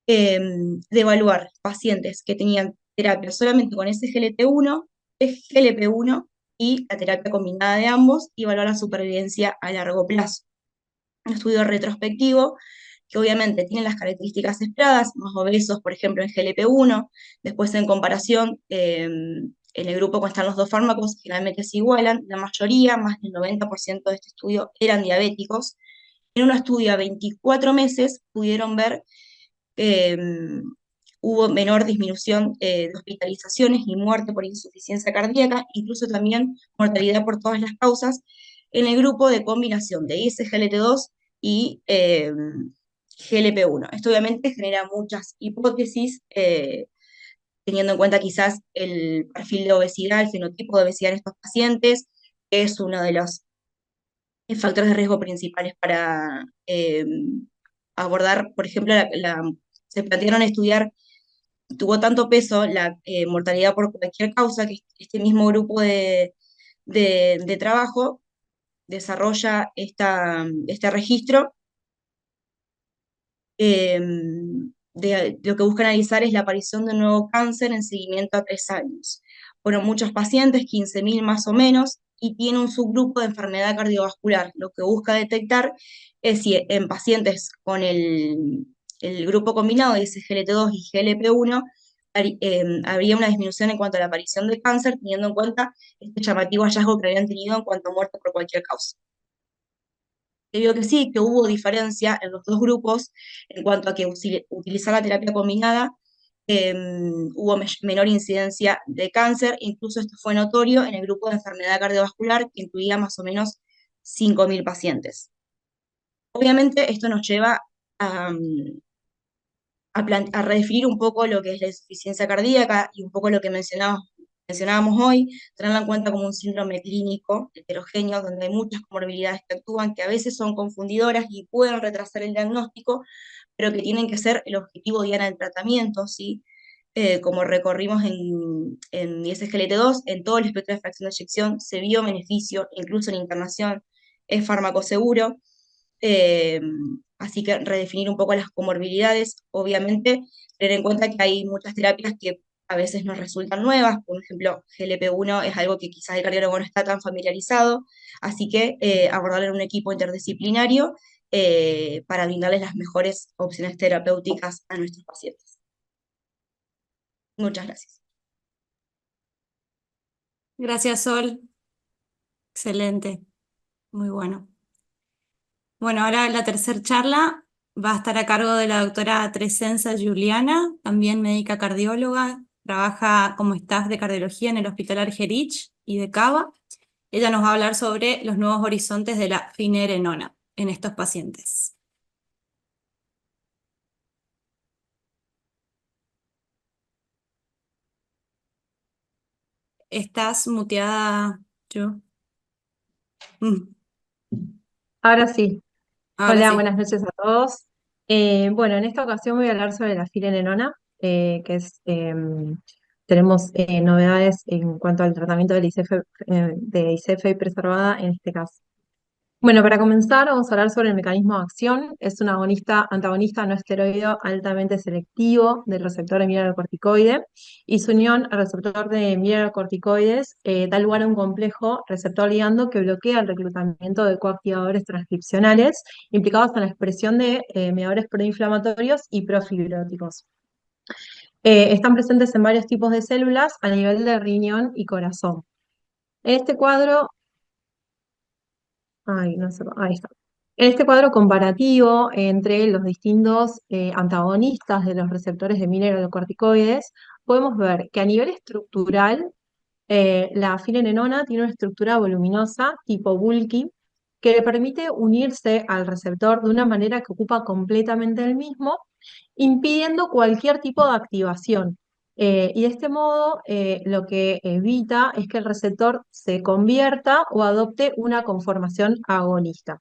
de evaluar pacientes que tenían terapia solamente con SGLT1, GLP-1 y la terapia combinada de ambos, y evaluar la supervivencia a largo plazo. Un estudio retrospectivo que obviamente tiene las características esperadas, más obesos, por ejemplo, en GLP-1, después en comparación, en el grupo cuando están los dos fármacos, generalmente se igualan, la mayoría, más del 90% de este estudio, eran diabéticos. En un estudio a 24 meses pudieron ver que hubo menor disminución de hospitalizaciones y muerte por insuficiencia cardíaca, incluso también mortalidad por todas las causas, en el grupo de combinación de ISGLT2 y GLP-1. Esto obviamente genera muchas hipótesis teniendo en cuenta quizás el perfil de obesidad, el fenotipo de obesidad en estos pacientes, que es uno de los factores de riesgo principales para abordar, por ejemplo, se plantearon estudiar, tuvo tanto peso la mortalidad por cualquier causa, que este mismo grupo de trabajo desarrolla este registro. Lo que busca analizar es la aparición de un nuevo cáncer en seguimiento a 3 años. Fueron muchos pacientes, 15.000 más o menos, y tiene un subgrupo de enfermedad cardiovascular. Lo que busca detectar es si en pacientes con el grupo combinado de SGLT2 y GLP1 habría una disminución en cuanto a la aparición de cáncer, teniendo en cuenta este llamativo hallazgo que habían tenido en cuanto a muerte por cualquier causa. Debido a que sí, que hubo diferencia en los dos grupos en cuanto a que utilizar la terapia combinada hubo menor incidencia de cáncer, incluso esto fue notorio en el grupo de enfermedad cardiovascular, que incluía más o menos 5.000 pacientes. Obviamente esto nos lleva a, a redefinir un poco lo que es la insuficiencia cardíaca y un poco lo que mencionábamos hoy, tenerla en cuenta como un síndrome clínico heterogéneo, donde hay muchas comorbilidades que actúan, que a veces son confundidoras y pueden retrasar el diagnóstico, pero que tienen que ser el objetivo diario del tratamiento, ¿sí? Como recorrimos en ISGLT2, en todo el espectro de fracción de eyección se vio beneficio, incluso en internación es fármaco seguro. eh, Así que redefinir un poco las comorbilidades, obviamente, tener en cuenta que hay muchas terapias que a veces nos resultan nuevas, por ejemplo, GLP-1 es algo que quizás el cardiólogo no está tan familiarizado, así que abordarlo en un equipo interdisciplinario para brindarles las mejores opciones terapéuticas a nuestros pacientes. Muchas gracias. Gracias, Sol. Excelente. Muy bueno. Bueno, ahora la tercera charla va a estar a cargo de la doctora Trescenza Giuliana, también médica cardióloga, trabaja como staff de cardiología en el Hospital Argerich y de Cava. Ella nos va a hablar sobre los nuevos horizontes de la finerenona en estos pacientes. ¿Estás muteada, Ju? Mm, Ahora sí. Ahora Hola, sí. buenas noches a todos. Bueno, en esta ocasión voy a hablar sobre la finerenona, que es, tenemos novedades en cuanto al tratamiento del de ICF preservada en este caso. Bueno, para comenzar vamos a hablar sobre el mecanismo de acción. Es un antagonista no esteroideo altamente selectivo del receptor de mineralocorticoide y su unión al receptor de mineralocorticoides da lugar a un complejo receptor ligando que bloquea el reclutamiento de coactivadores transcripcionales implicados en la expresión de mediadores proinflamatorios y profibróticos. Están presentes en varios tipos de células a nivel de riñón y corazón. En este cuadro Ay, no sé, ahí está. En este cuadro comparativo entre los distintos antagonistas de los receptores de mineralocorticoides, podemos ver que a nivel estructural, la finerenona tiene una estructura voluminosa tipo bulky que le permite unirse al receptor de una manera que ocupa completamente el mismo, impidiendo cualquier tipo de activación. Y de este modo, lo que evita es que el receptor se convierta o adopte una conformación agonista.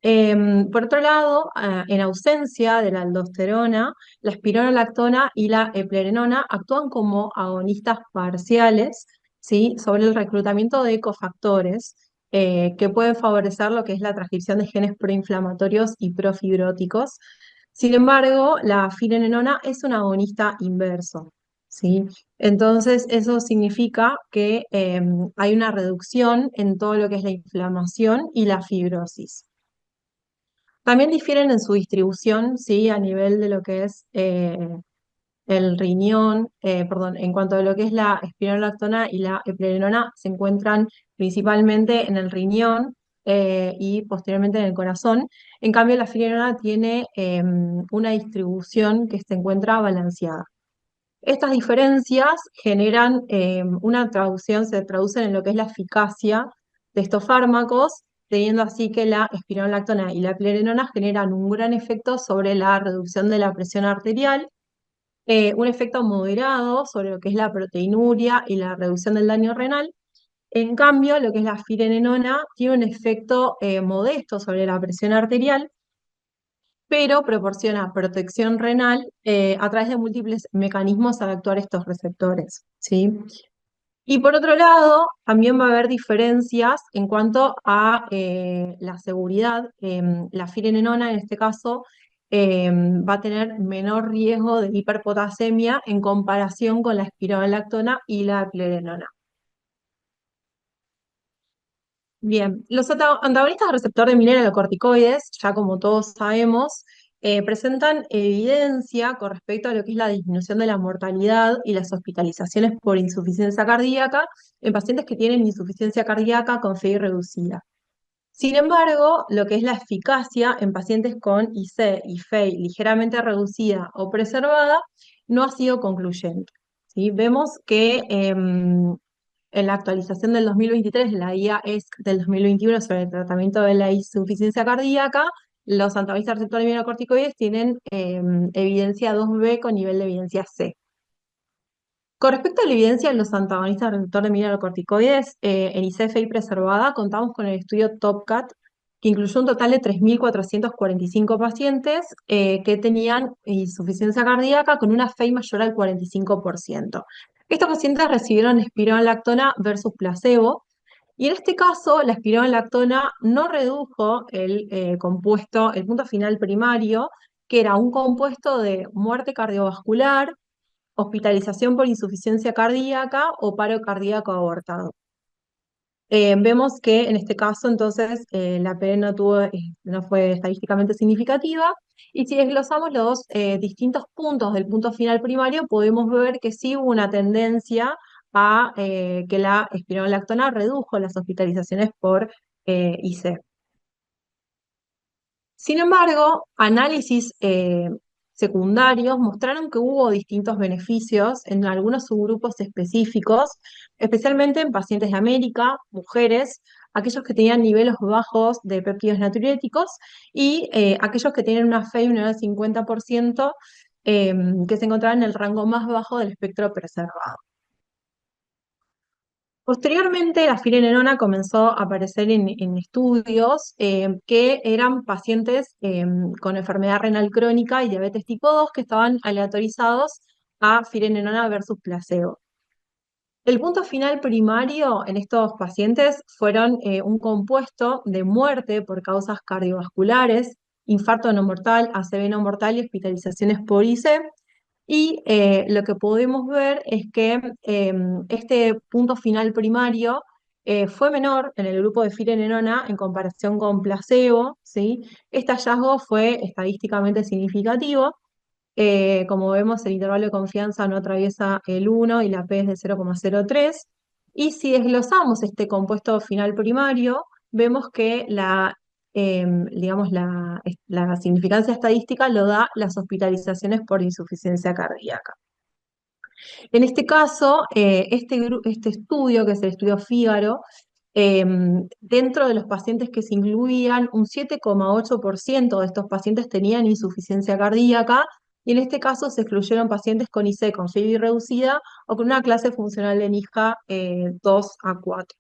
Por otro lado, en ausencia de la aldosterona, la espironolactona y la eplerenona actúan como agonistas parciales, ¿sí?, sobre el reclutamiento de cofactores que pueden favorecer lo que es la transcripción de genes proinflamatorios y profibróticos. Sin embargo, la finerenona es un agonista inverso, ¿sí? Entonces, eso significa que hay una reducción en todo lo que es la inflamación y la fibrosis. También difieren en su distribución, ¿sí? A nivel de lo que es el riñón, perdón, en cuanto a lo que es la espironolactona y la eplerenona, se encuentran principalmente en el riñón y posteriormente en el corazón. En cambio, la finerenona tiene una distribución que se encuentra balanceada. Estas diferencias generan una traducción, se traducen en lo que es la eficacia de estos fármacos, teniendo así que la espironolactona y la eplerenona generan un gran efecto sobre la reducción de la presión arterial, un efecto moderado sobre lo que es la proteinuria y la reducción del daño renal. En cambio, lo que es la firenenona tiene un efecto modesto sobre la presión arterial, pero proporciona protección renal a través de múltiples mecanismos al actuar estos receptores, ¿sí? Y por otro lado, también va a haber diferencias en cuanto a la seguridad. La firenenona, en este caso, va a tener menor riesgo de hiperpotasemia en comparación con la espironolactona y la eplerenona. Bien, los antagonistas del receptor de mineralocorticoides, ya como todos sabemos, presentan evidencia con respecto a lo que es la disminución de la mortalidad y las hospitalizaciones por insuficiencia cardíaca en pacientes que tienen insuficiencia cardíaca con FEI reducida. Sin embargo, lo que es la eficacia en pacientes con IC y FEI ligeramente reducida o preservada no ha sido concluyente, ¿sí? Vemos que en la actualización del 2023 de la guía ESC del 2021 sobre el tratamiento de la insuficiencia cardíaca, los antagonistas receptores mineralocorticoides tienen evidencia 2B con nivel de evidencia C. Con respecto a la evidencia de los antagonistas receptores mineralocorticoides, en ICFI preservada contamos con el estudio TOPCAT, que incluyó un total de 3.445 pacientes que tenían insuficiencia cardíaca con una FEI mayor al 45%. Estos pacientes recibieron espironolactona versus placebo, y en este caso la espironolactona no redujo el compuesto, el punto final primario, que era un compuesto de muerte cardiovascular, hospitalización por insuficiencia cardíaca o paro cardíaco abortado. Vemos que en este caso entonces la P no no fue estadísticamente significativa, y si desglosamos los distintos puntos del punto final primario, podemos ver que sí hubo una tendencia a que la espironolactona redujo las hospitalizaciones por IC. Sin embargo, análisis secundarios mostraron que hubo distintos beneficios en algunos subgrupos específicos, especialmente en pacientes de América, mujeres, aquellos que tenían niveles bajos de péptidos natriuréticos y aquellos que tienen una FeI menor al 50%, que se encontraban en el rango más bajo del espectro preservado. Posteriormente, la firenenona comenzó a aparecer en estudios que eran pacientes con enfermedad renal crónica y diabetes tipo 2 que estaban aleatorizados a firenenona versus placebo. El punto final primario en estos pacientes fueron un compuesto de muerte por causas cardiovasculares, infarto no mortal, ACV no mortal y hospitalizaciones por IC. Y lo que podemos ver es que este punto final primario fue menor en el grupo de firenenona en comparación con placebo, ¿sí? Este hallazgo fue estadísticamente significativo. Como vemos, el intervalo de confianza no atraviesa el 1 y la P es de 0,03. Y si desglosamos este compuesto final primario, vemos que digamos, la significancia estadística lo da las hospitalizaciones por insuficiencia cardíaca. En este caso, este estudio, que es el estudio Fígaro, dentro de los pacientes que se incluían, un 7,8% de estos pacientes tenían insuficiencia cardíaca, y en este caso se excluyeron pacientes con IC con FeI reducida o con una clase funcional de NIJA 2 a 4.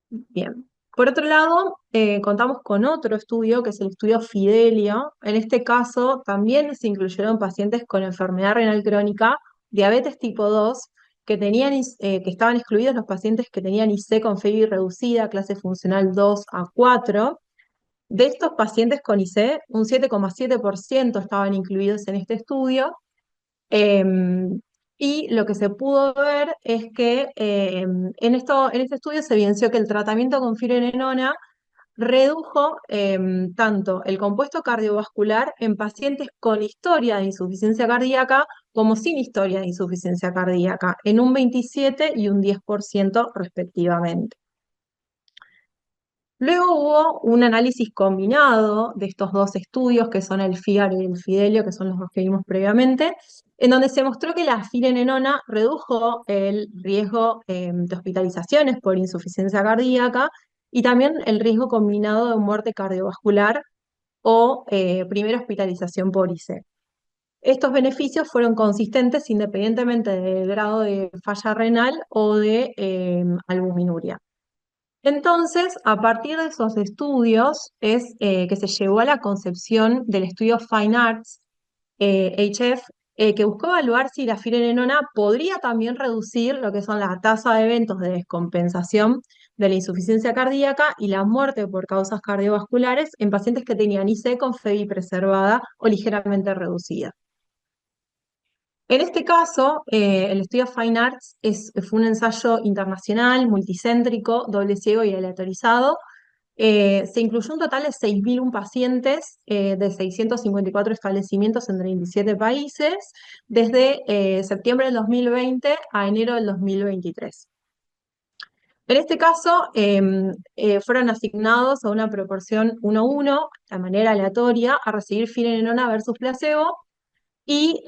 Bien. Por otro lado, contamos con otro estudio, que es el estudio Fidelio. En este caso, también se incluyeron pacientes con enfermedad renal crónica, diabetes tipo 2, que estaban excluidos los pacientes que tenían IC con FeI reducida, clase funcional 2 a 4. De estos pacientes con IC, un 7,7% estaban incluidos en este estudio. Y lo que se pudo ver es que en este estudio se evidenció que el tratamiento con firenenona redujo tanto el compuesto cardiovascular en pacientes con historia de insuficiencia cardíaca como sin historia de insuficiencia cardíaca, en un 27 y un 10% respectivamente. Luego hubo un análisis combinado de estos dos estudios, que son el Fígaro y el Fidelio, que son los dos que vimos previamente, en donde se mostró que la firenenona redujo el riesgo de hospitalizaciones por insuficiencia cardíaca y también el riesgo combinado de muerte cardiovascular o primera hospitalización por IC. estos beneficios fueron consistentes independientemente del grado de falla renal o de albuminuria. Entonces, a partir de esos estudios es que se llegó a la concepción del estudio Fine Arts, HF, que buscó evaluar si la finerenona podría también reducir lo que son la tasa de eventos de descompensación de la insuficiencia cardíaca y la muerte por causas cardiovasculares en pacientes que tenían IC con FEBI preservada o ligeramente reducida. En este caso, el estudio Fine Arts fue un ensayo internacional, multicéntrico, doble ciego y aleatorizado. Se incluyó un total de 6.001 pacientes de 654 establecimientos en 37 países, desde septiembre del 2020 a enero del 2023. En este caso, fueron asignados a una proporción 1:1, de manera aleatoria, a recibir finerenona versus placebo, y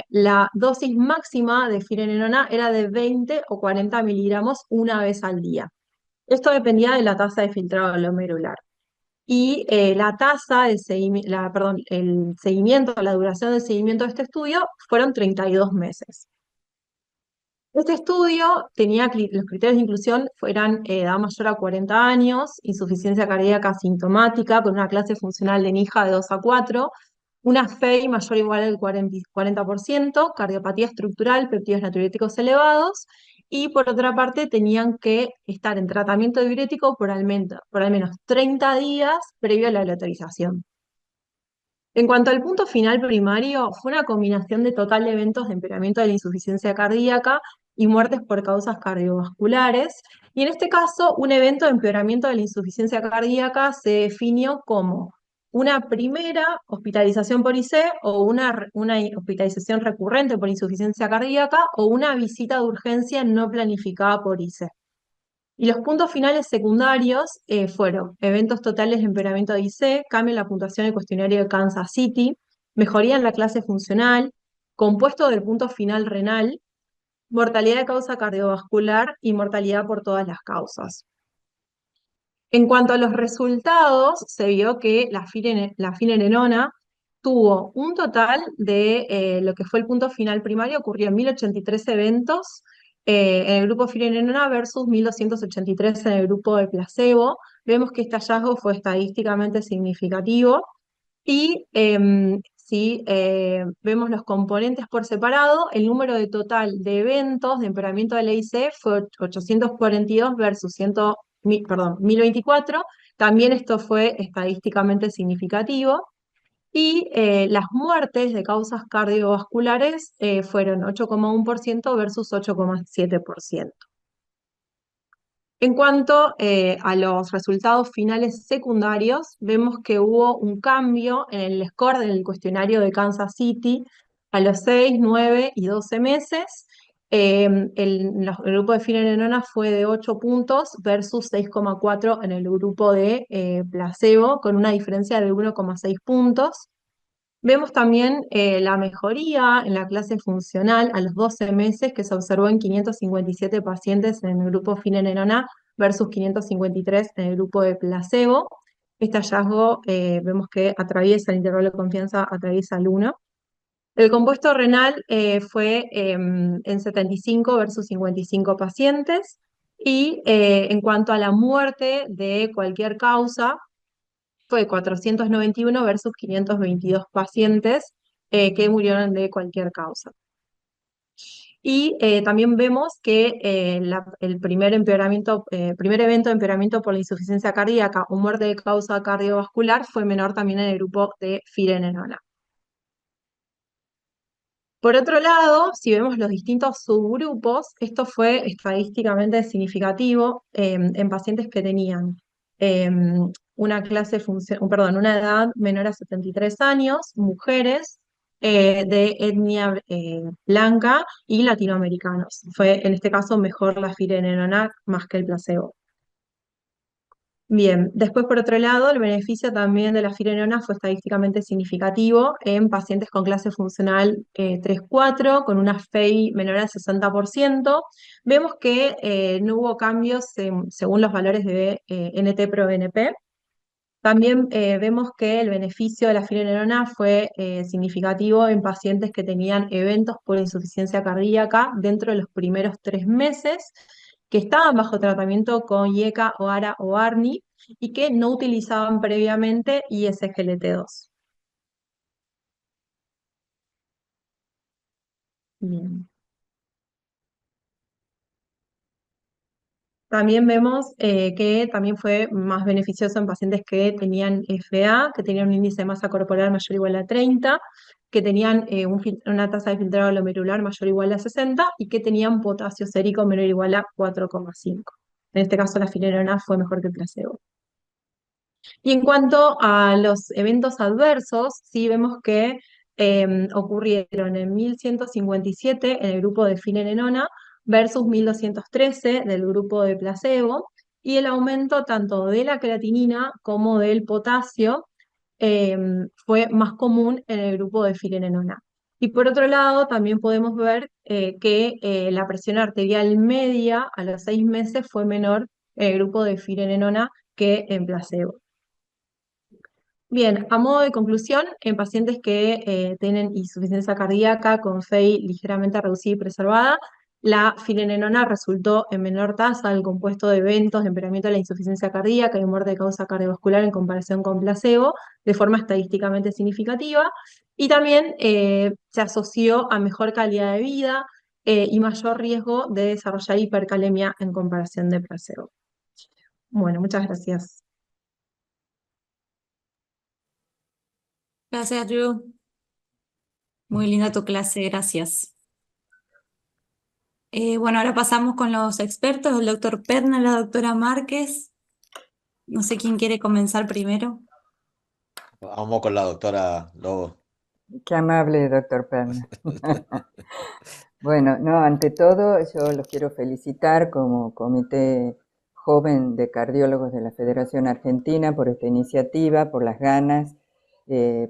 la dosis máxima de finerenona era de 20 o 40 miligramos una vez al día. Esto dependía de la tasa de filtrado glomerular. Y la tasa de el seguimiento, la duración del seguimiento de este estudio fueron 32 meses. Este estudio tenía los criterios de inclusión fueran edad mayor a 40 años, insuficiencia cardíaca sintomática con una clase funcional de NIJA de 2 a 4, una FEI mayor o igual al 40%, cardiopatía estructural, péptidos natriuréticos elevados, y por otra parte tenían que estar en tratamiento diurético por al menos 30 días previo a la autorización. En cuanto al punto final primario, fue una combinación de total de eventos de empeoramiento de la insuficiencia cardíaca y muertes por causas cardiovasculares. Y en este caso, un evento de empeoramiento de la insuficiencia cardíaca se definió como una primera hospitalización por IC o una hospitalización recurrente por insuficiencia cardíaca o una visita de urgencia no planificada por IC. Y los puntos finales secundarios fueron eventos totales de empeoramiento de IC, cambio en la puntuación del cuestionario de Kansas City, mejoría en la clase funcional, compuesto del punto final renal, mortalidad de causa cardiovascular y mortalidad por todas las causas. En cuanto a los resultados, se vio que la finerenona tuvo un total de lo que fue el punto final primario, ocurrió en 1083 eventos en el grupo finerenona versus 1283 en el grupo de placebo. Vemos que este hallazgo fue estadísticamente significativo y si vemos los componentes por separado, el número de total de eventos de empeoramiento de la IC fue 842 versus 1024. También esto fue estadísticamente significativo. Y las muertes de causas cardiovasculares fueron 8,1% versus 8,7%. En cuanto a los resultados finales secundarios, vemos que hubo un cambio en el score del cuestionario de Kansas City a los 6, 9 y 12 meses. El grupo de finerenona fue de 8 puntos versus 6,4 en el grupo de placebo, con una diferencia de 1,6 puntos. Vemos también la mejoría en la clase funcional a los 12 meses que se observó en 557 pacientes en el grupo finerenona versus 553 en el grupo de placebo. Este hallazgo vemos que atraviesa el intervalo de confianza, atraviesa el 1. El compuesto renal fue en 75 versus 55 pacientes. Y en cuanto a la muerte de cualquier causa, fue 491 versus 522 pacientes que murieron de cualquier causa. Y también vemos que el primer evento de empeoramiento por la insuficiencia cardíaca o muerte de causa cardiovascular fue menor también en el grupo de finerenona. Por otro lado, si vemos los distintos subgrupos, esto fue estadísticamente significativo en pacientes que tenían una edad menor a 73 años, mujeres de etnia blanca y latinoamericanos. Fue en este caso mejor la finerenona más que el placebo. Bien, después por otro lado, el beneficio también de la finerenona fue estadísticamente significativo en pacientes con clase funcional 3-4, con una FEI menor al 60%. Vemos que no hubo cambios según los valores de NT-proBNP. También vemos que el beneficio de la finerenona fue significativo en pacientes que tenían eventos por insuficiencia cardíaca dentro de los primeros 3 meses, que estaban bajo tratamiento con IECA o ARA o ARNI y que no utilizaban previamente ISGLT2. Bien. También vemos que también fue más beneficioso en pacientes que tenían FA, que tenían un índice de masa corporal mayor o igual a 30, que tenían una tasa de filtrado glomerular mayor o igual a 60 y que tenían potasio sérico menor o igual a 4,5. En este caso la finerenona fue mejor que el placebo. Y en cuanto a los eventos adversos, sí vemos que ocurrieron en 1157 en el grupo de finerenona versus 1213 del grupo de placebo, y el aumento tanto de la creatinina como del potasio fue más común en el grupo de finerenona. Y por otro lado, también podemos ver que la presión arterial media a los 6 meses fue menor en el grupo de finerenona que en placebo. Bien, a modo de conclusión, en pacientes que tienen insuficiencia cardíaca con FEI ligeramente reducida y preservada, la finerenona resultó en menor tasa del compuesto de eventos de empeoramiento de la insuficiencia cardíaca y muerte de causa cardiovascular en comparación con placebo, de forma estadísticamente significativa, y también se asoció a mejor calidad de vida y mayor riesgo de desarrollar hipercalemia en comparación de placebo. Bueno, muchas gracias. Gracias, Drew. Muy linda tu clase, gracias. Bueno, ahora pasamos con los expertos, el doctor Perna, la doctora Márquez. No sé quién quiere comenzar primero. Vamos con la doctora Lobo. Qué amable, doctor Perna. Bueno, no, ante todo yo los quiero felicitar como Comité Joven de Cardiólogos de la Federación Argentina por esta iniciativa, por las ganas,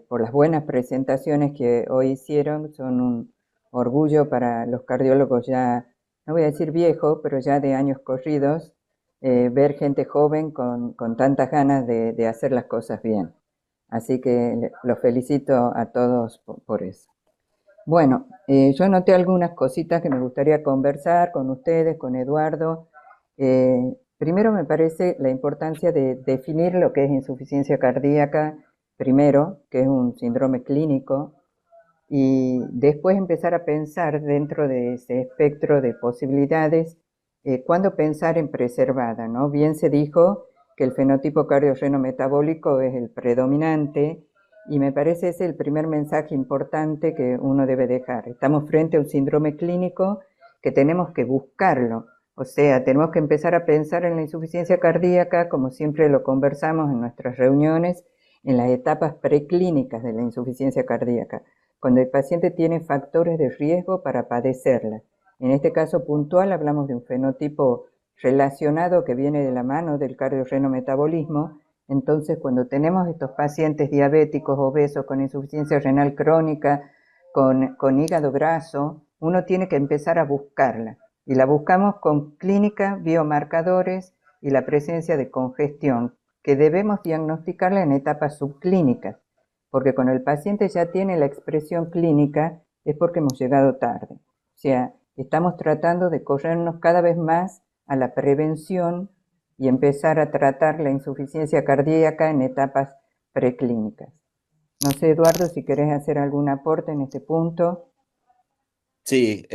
por las buenas presentaciones que hoy hicieron. Son un orgullo para los cardiólogos ya, no voy a decir viejos, pero ya de años corridos, ver gente joven con tantas ganas de hacer las cosas bien. Así que los felicito a todos por eso. Bueno, yo anoté algunas cositas que me gustaría conversar con ustedes, con Eduardo. Primero me parece la importancia de definir lo que es insuficiencia cardíaca, primero, que es un síndrome clínico, y después empezar a pensar dentro de ese espectro de posibilidades, cuándo pensar en preservada, ¿no? Bien se dijo que el fenotipo cardiorreno-metabólico es el predominante, y me parece ese el primer mensaje importante que uno debe dejar. Estamos frente a un síndrome clínico que tenemos que buscarlo, o sea, tenemos que empezar a pensar en la insuficiencia cardíaca, como siempre lo conversamos en nuestras reuniones, en las etapas preclínicas de la insuficiencia cardíaca, cuando el paciente tiene factores de riesgo para padecerla. En este caso puntual hablamos de un fenotipo relacionado que viene de la mano del cardiorreno-metabolismo. Entonces, cuando tenemos estos pacientes diabéticos, obesos, con insuficiencia renal crónica, con hígado graso, uno tiene que empezar a buscarla. Y la buscamos con clínica, biomarcadores y la presencia de congestión, que debemos diagnosticarla en etapas subclínicas, porque cuando el paciente ya tiene la expresión clínica es porque hemos llegado tarde. O sea, estamos tratando de corrernos cada vez más a la prevención y empezar a tratar la insuficiencia cardíaca en etapas preclínicas. No sé, Eduardo, si querés hacer algún aporte en este punto. Sí,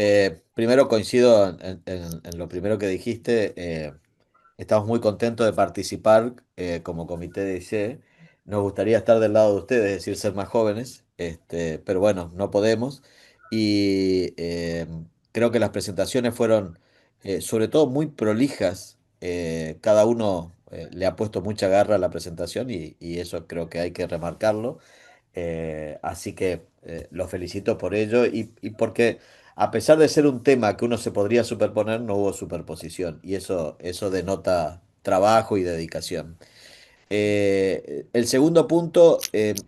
primero coincido en lo primero que dijiste. Estamos muy contentos de participar como comité de IC. Nos gustaría estar del lado de ustedes, es decir, ser más jóvenes, pero bueno, no podemos. Y creo que las presentaciones fueron sobre todo muy prolijas. Cada uno le ha puesto mucha garra a la presentación y eso creo que hay que remarcarlo. Así que los felicito por ello y porque a pesar de ser un tema que uno se podría superponer, no hubo superposición y eso denota trabajo y dedicación. El segundo punto,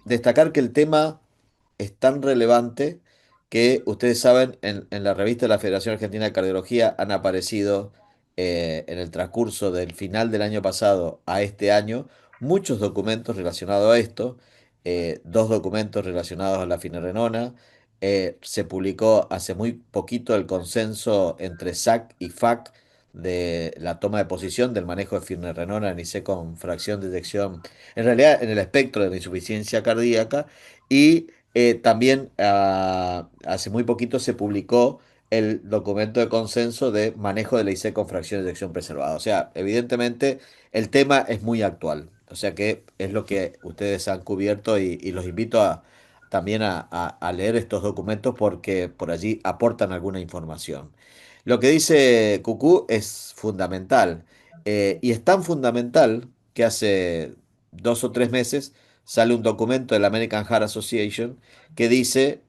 destacar que el tema es tan relevante que ustedes saben, en la revista de la Federación Argentina de Cardiología han aparecido en el transcurso del final del año pasado a este año muchos documentos relacionados a esto, dos documentos relacionados a la finerenona. Se publicó hace muy poquito el consenso entre SAC y FAC de la toma de posición del manejo de finerenona en IC con fracción de eyección, en realidad en el espectro de la insuficiencia cardíaca. Y también hace muy poquito se publicó el documento de consenso de manejo de la IC con fracción de eyección preservada. O sea, evidentemente el tema es muy actual. O sea que es lo que ustedes han cubierto y los invito también a leer estos documentos porque por allí aportan alguna información. Lo que dice Cucú es fundamental, y es tan fundamental que hace 2 o 3 meses sale un documento de la American Heart Association que dice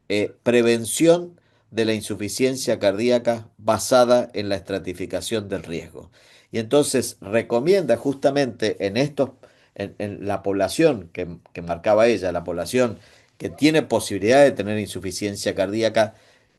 prevención de la insuficiencia cardíaca basada en la estratificación del riesgo. Y entonces recomienda justamente en la población que marcaba ella, la población que tiene posibilidad de tener insuficiencia cardíaca,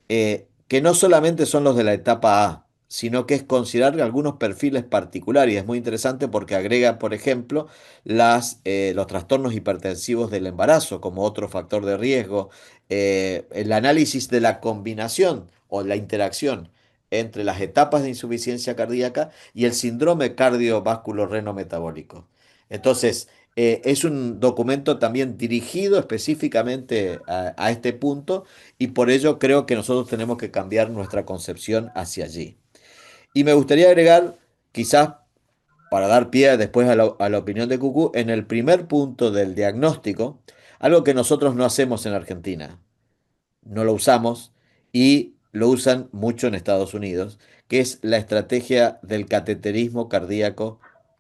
que no solamente son los de la etapa A, sino que es considerar algunos perfiles particulares. Y es muy interesante porque agrega, por ejemplo, los trastornos hipertensivos del embarazo como otro factor de riesgo, el análisis de la combinación o la interacción entre las etapas de insuficiencia cardíaca y el síndrome cardiovascular-reno-metabólico. Entonces, es un documento también dirigido específicamente a este punto y por ello creo que nosotros tenemos que cambiar nuestra concepción hacia allí. Y me gustaría agregar, quizás para dar pie después a la opinión de Cucú, en el primer punto del diagnóstico, algo que nosotros no hacemos en Argentina, no lo usamos y lo usan mucho en Estados Unidos, que es la estrategia del cateterismo cardíaco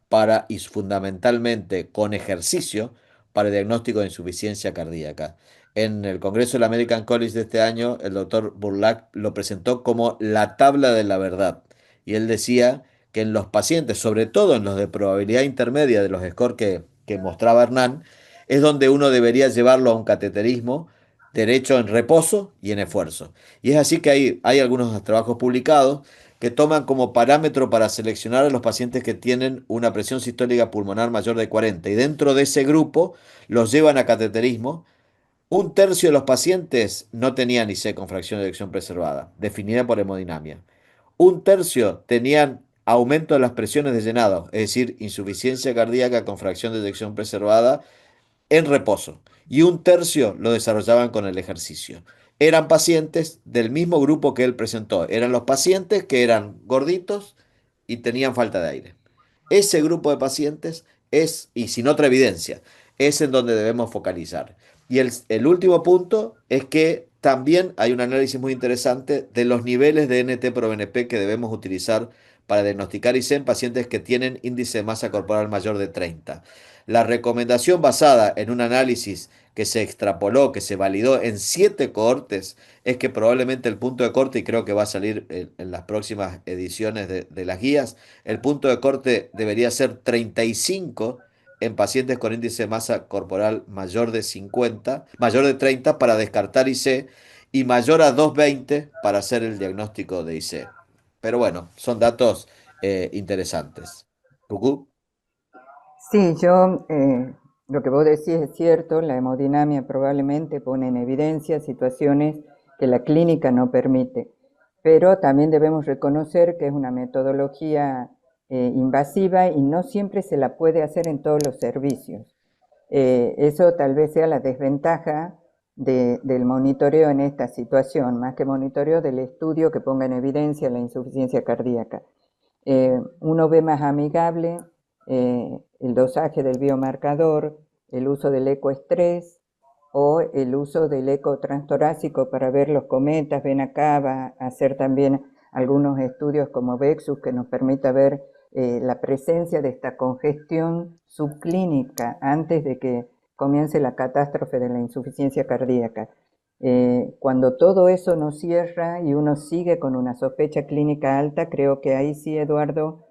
para, y fundamentalmente con ejercicio, para el diagnóstico de insuficiencia cardíaca. En el Congreso del American College de este año, el doctor Burlack lo presentó como la tabla de la verdad. Y él decía que en los pacientes, sobre todo en los de probabilidad intermedia de los scores que mostraba Hernán, es donde uno debería llevarlo a un cateterismo derecho en reposo y en esfuerzo. Y es así que hay algunos trabajos publicados que toman como parámetro para seleccionar a los pacientes que tienen una presión sistólica pulmonar mayor de 40 y dentro de ese grupo los llevan a cateterismo. Un tercio de los pacientes no tenían IC con fracción de eyección preservada, definida por hemodinamia. Un tercio tenían aumento de las presiones de llenado, es decir, insuficiencia cardíaca con fracción de eyección preservada en reposo y un tercio lo desarrollaban con el ejercicio. Eran pacientes del mismo grupo que él presentó. Eran los pacientes que eran gorditos y tenían falta de aire. Ese grupo de pacientes es, y sin otra evidencia, es en donde debemos focalizar. Y el último punto es que también hay un análisis muy interesante de los niveles de NT-proBNP que debemos utilizar para diagnosticar IC en pacientes que tienen índice de masa corporal mayor de 30. La recomendación basada en un análisis que se extrapoló, que se validó en 7 cohortes, es que probablemente el punto de corte, y creo que va a salir en las próximas ediciones de las guías, el punto de corte debería ser 35 en pacientes con índice de masa corporal mayor de 50, mayor de 30 para descartar IC y mayor a 220 para hacer el diagnóstico de IC. Pero bueno, son datos interesantes. ¿Cucú? Sí, yo, lo que vos decís es cierto, la hemodinamia probablemente pone en evidencia situaciones que la clínica no permite, pero también debemos reconocer que es una metodología invasiva y no siempre se la puede hacer en todos los servicios. Eso tal vez sea la desventaja del monitoreo en esta situación, más que monitoreo del estudio que ponga en evidencia la insuficiencia cardíaca. Uno ve más amigable el dosaje del biomarcador, el uso del ecoestrés o el uso del eco transtorácico para ver los cometas, vena cava, hacer también algunos estudios como VEXUS que nos permita ver la presencia de esta congestión subclínica antes de que comience la catástrofe de la insuficiencia cardíaca. Cuando todo eso no cierra y uno sigue con una sospecha clínica alta, creo que ahí sí, Eduardo,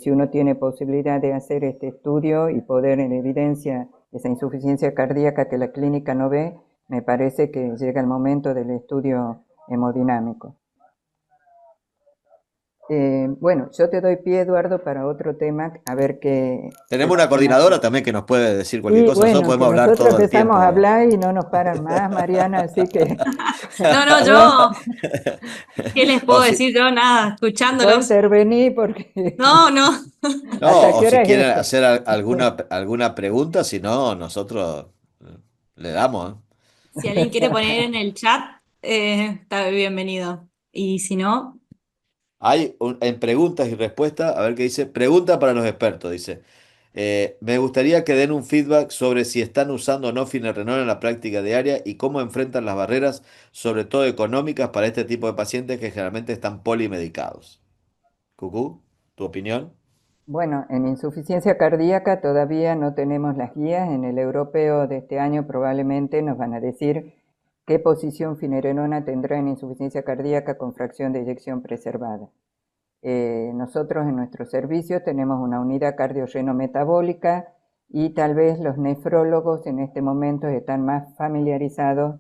si uno tiene posibilidad de hacer este estudio y poner en evidencia esa insuficiencia cardíaca que la clínica no ve, me parece que llega el momento del estudio hemodinámico. Bueno, yo te doy pie, Eduardo, para otro tema, a ver qué Tenemos una tema. coordinadora también que nos puede decir cualquier Y cosa. Nosotros bueno, que podemos hablar nosotros todo el empezamos a tiempo. hablar y no nos paran más, Mariana, así que No, no, vos, ¿qué les O puedo si, decir yo? Nada, vos escuchándolos. intervení porque No, no. ¿hasta no, o qué si hora es quieren esto? hacer alguna pregunta, si no, nosotros le damos. ¿Eh? Si alguien quiere poner en el chat, está bienvenido. Y si no, En preguntas y respuestas, a ver qué dice. Pregunta para los expertos, dice. Me gustaría que den un feedback sobre si están usando o no finerenona en la práctica diaria y cómo enfrentan las barreras, sobre todo económicas, para este tipo de pacientes que generalmente están polimedicados. Cucú, ¿tu opinión? Bueno, en insuficiencia cardíaca todavía no tenemos las guías. En el europeo de este año probablemente nos van a decir qué posición finerenona tendrá en insuficiencia cardíaca con fracción de eyección preservada. Nosotros en nuestro servicio tenemos una unidad cardiorrenometabólica y tal vez los nefrólogos en este momento están más familiarizados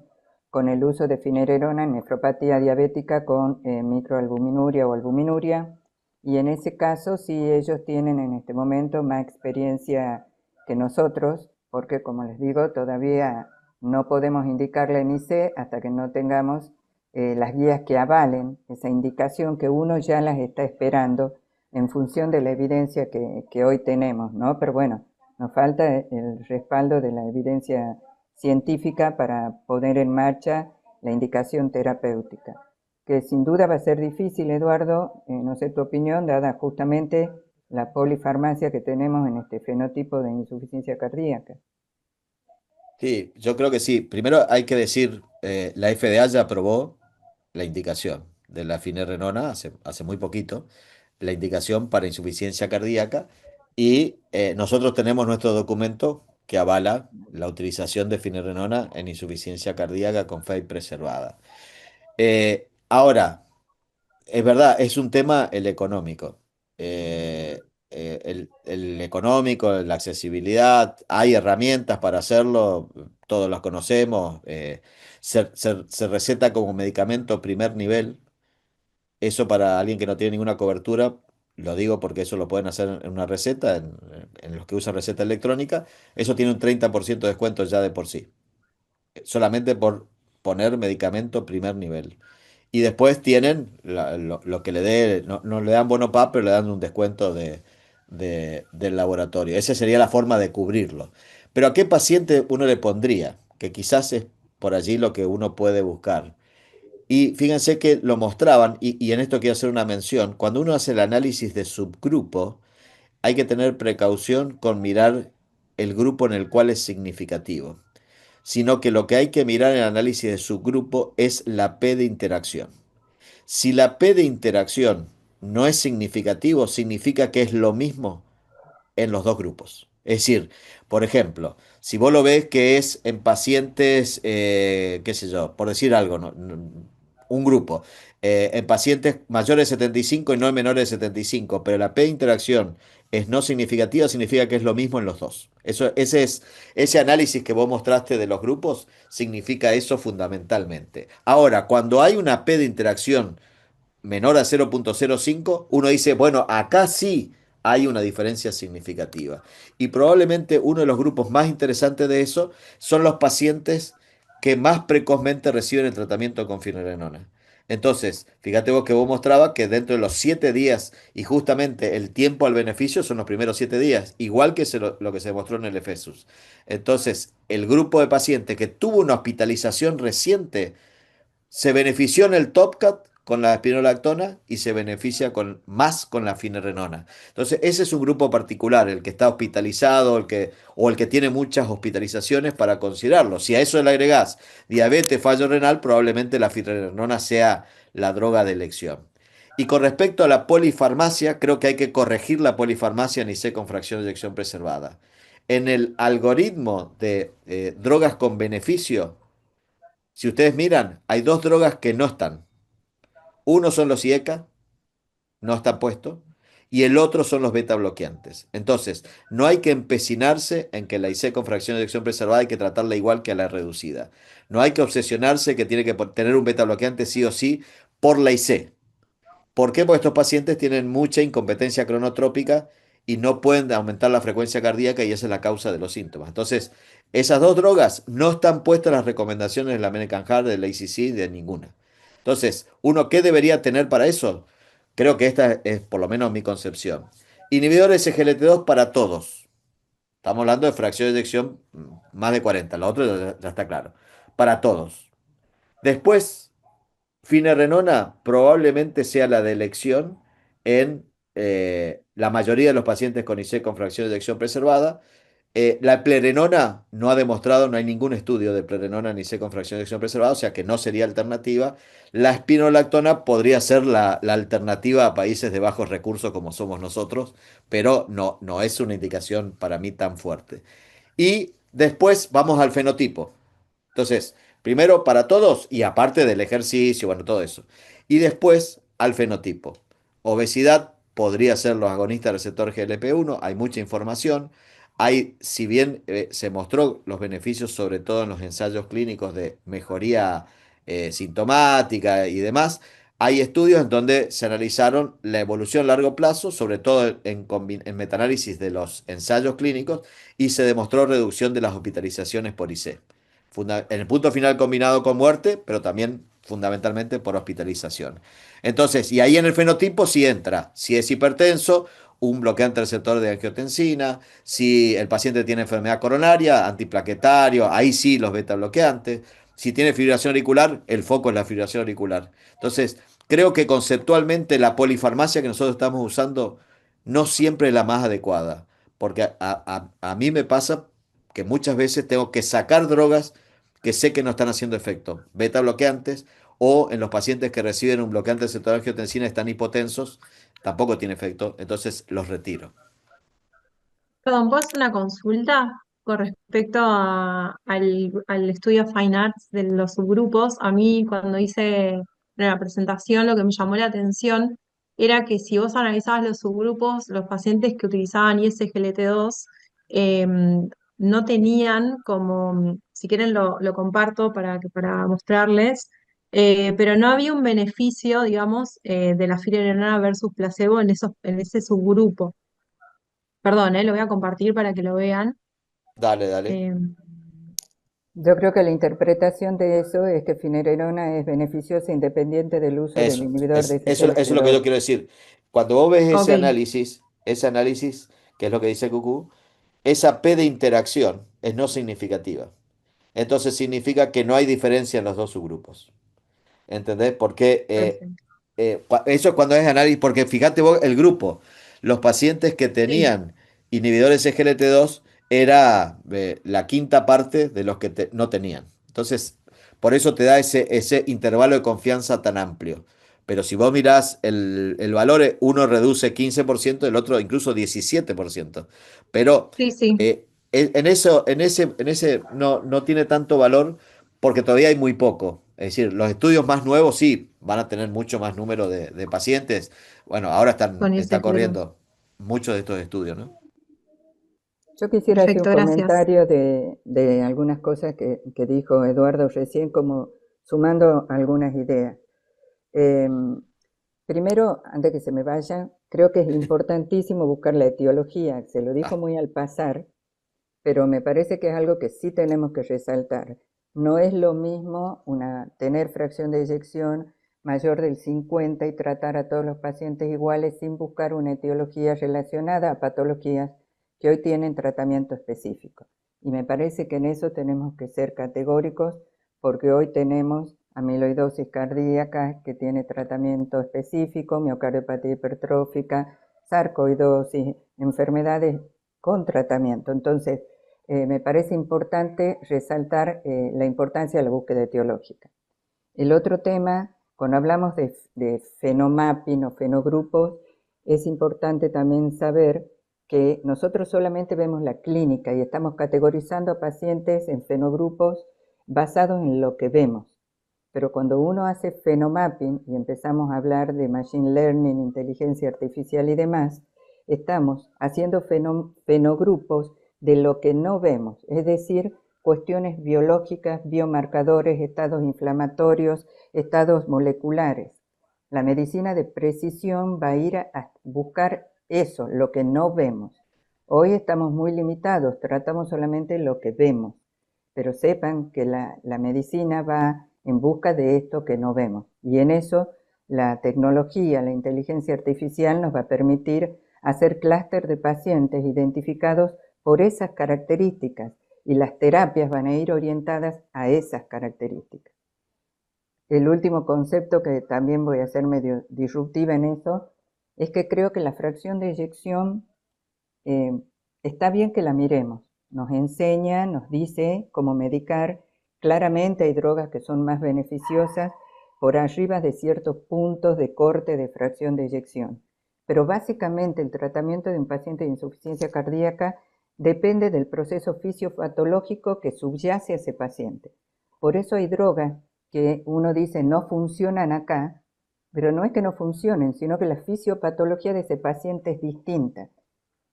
con el uso de finerenona en nefropatía diabética con microalbuminuria o albuminuria, y en ese caso sí ellos tienen en este momento más experiencia que nosotros, porque como les digo, todavía no podemos indicarle en IC hasta que no tengamos las guías que avalen esa indicación, que uno ya las está esperando en función de la evidencia que hoy tenemos, ¿no? Pero bueno, nos falta el respaldo de la evidencia científica para poner en marcha la indicación terapéutica, que sin duda va a ser difícil, Eduardo, no sé tu opinión, dada justamente la polifarmacia que tenemos en este fenotipo de insuficiencia cardíaca. Sí, yo creo que sí. Primero hay que decir, la FDA ya aprobó la indicación de la finerenona hace muy poquito, la indicación para insuficiencia cardíaca, y nosotros tenemos nuestro documento que avala la utilización de finerenona en insuficiencia cardíaca con FEI preservada. Ahora, es verdad, es un tema el económico. El económico, la accesibilidad, hay herramientas para hacerlo, todos las conocemos. Se receta como medicamento primer nivel. Eso para alguien que no tiene ninguna cobertura, lo digo porque eso lo pueden hacer en una receta, en los que usan receta electrónica. Eso tiene un 30% de descuento ya de por sí, solamente por poner medicamento primer nivel. Y después tienen lo que le dé, no, no le dan bono PAP, pero le dan un descuento del laboratorio. Esa sería la forma de cubrirlo. Pero ¿a qué paciente uno le pondría? Que quizás es por allí lo que uno puede buscar. Y fíjense que lo mostraban, y en esto quiero hacer una mención, cuando uno hace el análisis de subgrupo, hay que tener precaución con mirar el grupo en el cual es significativo, sino que lo que hay que mirar en el análisis de subgrupo es la P de interacción. Si la P de interacción no es significativo, significa que es lo mismo en los dos grupos. Es decir, por ejemplo, si vos lo ves que es en pacientes, qué sé yo, por decir algo, un grupo, en pacientes mayores de 75 y no en menores de 75, pero la P de interacción es no significativa, significa que es lo mismo en los dos. Ese análisis que vos mostraste de los grupos significa eso fundamentalmente. Ahora, cuando hay una P de interacción menor a 0,05, uno dice, bueno, acá sí hay una diferencia significativa. Y probablemente uno de los grupos más interesantes de eso son los pacientes que más precozmente reciben el tratamiento con finerenona. Entonces, fíjate vos que vos mostraba que dentro de los 7 días, y justamente el tiempo al beneficio son los primeros 7 días, igual que lo que se demostró en el EFESUS. Entonces, el grupo de pacientes que tuvo una hospitalización reciente se benefició en el TopCat con la espironolactona y se beneficia más con la finerenona. Entonces, ese es un grupo particular, el que está hospitalizado, o el que tiene muchas hospitalizaciones para considerarlo. Si a eso le agregás diabetes, fallo renal, probablemente la finerenona sea la droga de elección. Y con respecto a la polifarmacia, creo que hay que corregir la polifarmacia en IC con fracción de eyección preservada. En el algoritmo de drogas con beneficio, si ustedes miran, hay dos drogas que no están. Uno son los IECA, no está puesto, y el otro son los beta bloqueantes. Entonces, no hay que empecinarse en que la IC con fracción de eyección preservada hay que tratarla igual que a la reducida. No hay que obsesionarse que tiene que tener un beta bloqueante sí o sí por la IC. ¿Por qué? Porque estos pacientes tienen mucha incompetencia cronotrópica y no pueden aumentar la frecuencia cardíaca y esa es la causa de los síntomas. Entonces, esas dos drogas no están puestas en las recomendaciones de la American Heart, del ACC, de ninguna. Entonces, ¿uno qué debería tener para eso? Creo que esta es por lo menos mi concepción. Inhibidores SGLT2 para todos. Estamos hablando de fracción de eyección más de 40. Lo otro ya está claro. Para todos. Después, finerenona probablemente sea la de elección en la mayoría de los pacientes con IC con fracción de eyección preservada. La plerenona no ha demostrado, no hay ningún estudio de plerenona ni IC con fracción de eyección preservada, o sea que no sería alternativa. La espironolactona podría ser la alternativa a países de bajos recursos como somos nosotros, pero no es una indicación para mí tan fuerte. Y después vamos al fenotipo. Entonces, primero para todos y aparte del ejercicio, bueno, todo eso. Y después al fenotipo. Obesidad podría ser los agonistas del receptor GLP-1, hay mucha información. Hay, si bien se mostró los beneficios, sobre todo en los ensayos clínicos de mejoría sintomática y demás, hay estudios en donde se analizaron la evolución a largo plazo, sobre todo en metaanálisis de los ensayos clínicos, y se demostró reducción de las hospitalizaciones por IC en el punto final combinado con muerte, pero también fundamentalmente por hospitalización. Entonces, y ahí en el fenotipo sí entra, si es hipertenso, un bloqueante receptor de angiotensina, si el paciente tiene enfermedad coronaria, antiplaquetario, ahí sí los beta bloqueantes, si tiene fibrilación auricular, el foco es la fibrilación auricular. Entonces, creo que conceptualmente la polifarmacia que nosotros estamos usando no siempre es la más adecuada, porque a mí me pasa que muchas veces tengo que sacar drogas que sé que no están haciendo efecto, beta bloqueantes, o en los pacientes que reciben un bloqueante receptor de angiotensina están hipotensos, tampoco tiene efecto, entonces los retiro. Perdón, ¿puedo hacer una consulta con respecto al estudio Fine Arts de los subgrupos? A mí, cuando hice la presentación, lo que me llamó la atención era que si vos analizabas los subgrupos, los pacientes que utilizaban ISGLT2 no tenían como, si quieren lo comparto para mostrarles, pero no había un beneficio, digamos, de la fibrinolona versus placebo en ese subgrupo. Perdón, lo voy a compartir para que lo vean. Dale, dale. Eh, Yo creo que la interpretación de eso es que finerenona es beneficiosa independiente del uso del Eso, inhibidor de eso es lo que yo SGLT2. quiero decir. Cuando vos ves ok, ese análisis, que es lo que dice Cucú, esa P de interacción es no significativa. Entonces significa que no hay diferencia en los dos subgrupos. ¿Entendés? Porque perfecto. eso es cuando es análisis, porque fíjate vos el grupo, los pacientes que Sí, tenían inhibidores SGLT2 era la quinta parte de los que no tenían. Entonces, por eso te da ese intervalo de confianza tan amplio. Pero si vos mirás el valor, uno reduce 15%, el otro incluso 17%. Pero sí, sí. en ese no tiene tanto valor porque todavía hay muy poco. Es decir, los estudios más nuevos sí van a tener mucho más número de pacientes. Bueno, ahora Con está ISGLT2. corriendo muchos de estos estudios, ¿no? Yo quisiera hacer un Perfecto, gracias. comentario de algunas cosas que dijo Eduardo recién, como sumando algunas ideas. Eh, Primero, antes que se me vayan, creo que es importantísimo buscar la etiología. Se lo dijo Ah, muy al pasar, pero me parece que es algo que sí tenemos que resaltar. No es lo mismo tener fracción de eyección mayor del 50 y tratar a todos los pacientes iguales sin buscar una etiología relacionada a patologías que hoy tienen tratamiento específico. Y me parece que en eso tenemos que ser categóricos porque hoy tenemos amiloidosis cardíaca que tiene tratamiento específico, miocardiopatía hipertrófica, sarcoidosis, enfermedades con tratamiento. Entonces, me parece importante resaltar la importancia de la búsqueda etiológica. El otro tema, cuando hablamos de fenomapping o fenogrupos, es importante también saber que nosotros solamente vemos la clínica y estamos categorizando a pacientes en fenogrupos basados en lo que vemos. Pero cuando uno hace fenomapping y empezamos a hablar de machine learning, inteligencia artificial y demás, estamos haciendo fenogrupos de lo que no vemos, es decir, cuestiones biológicas, biomarcadores, estados inflamatorios, estados moleculares. La medicina de precisión va a ir a buscar eso, lo que no vemos. Hoy estamos muy limitados, tratamos solamente lo que vemos, pero sepan que la medicina va en busca de esto que no vemos. Y en eso la tecnología, la inteligencia artificial nos va a permitir hacer clúster de pacientes identificados por esas características y las terapias van a ir orientadas a esas características. El último concepto, que también voy a ser medio disruptiva en eso, es que creo que la fracción de eyección está bien que la miremos. Nos enseña, nos dice cómo medicar. Claramente hay drogas que son más beneficiosas por arriba de ciertos puntos de corte de fracción de eyección. Pero básicamente el tratamiento de un paciente de insuficiencia cardíaca depende del proceso fisiopatológico que subyace a ese paciente. Por eso hay drogas que uno dice no funcionan acá, pero no es que no funcionen, sino que la fisiopatología de ese paciente es distinta.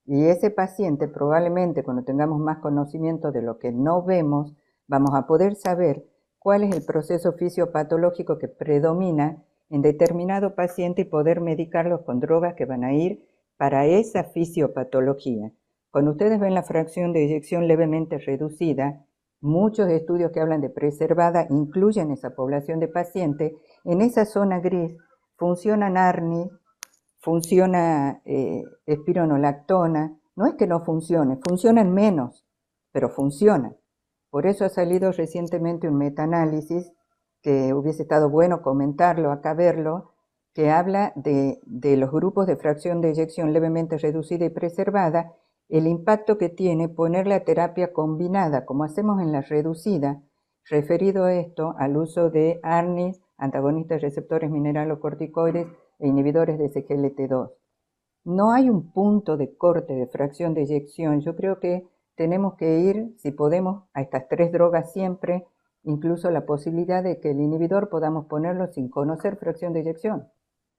Y ese paciente probablemente cuando tengamos más conocimiento de lo que no vemos, vamos a poder saber cuál es el proceso fisiopatológico que predomina en determinado paciente y poder medicarlos con drogas que van a ir para esa fisiopatología. Cuando ustedes ven la fracción de eyección levemente reducida, muchos estudios que hablan de preservada incluyen esa población de pacientes. En esa zona gris funcionan ARNI, funciona espironolactona. No es que no funcione, funcionan menos, pero funcionan. Por eso ha salido recientemente un metaanálisis que hubiese estado bueno comentarlo, acá verlo, que habla de los grupos de fracción de eyección levemente reducida y preservada, el impacto que tiene poner la terapia combinada, como hacemos en la reducida, referido a esto al uso de ARNIs, antagonistas receptores mineralocorticoides e inhibidores de SGLT2. No hay un punto de corte de fracción de eyección. Yo creo que tenemos que ir, si podemos, a estas tres drogas siempre, incluso la posibilidad de que el inhibidor podamos ponerlo sin conocer fracción de eyección,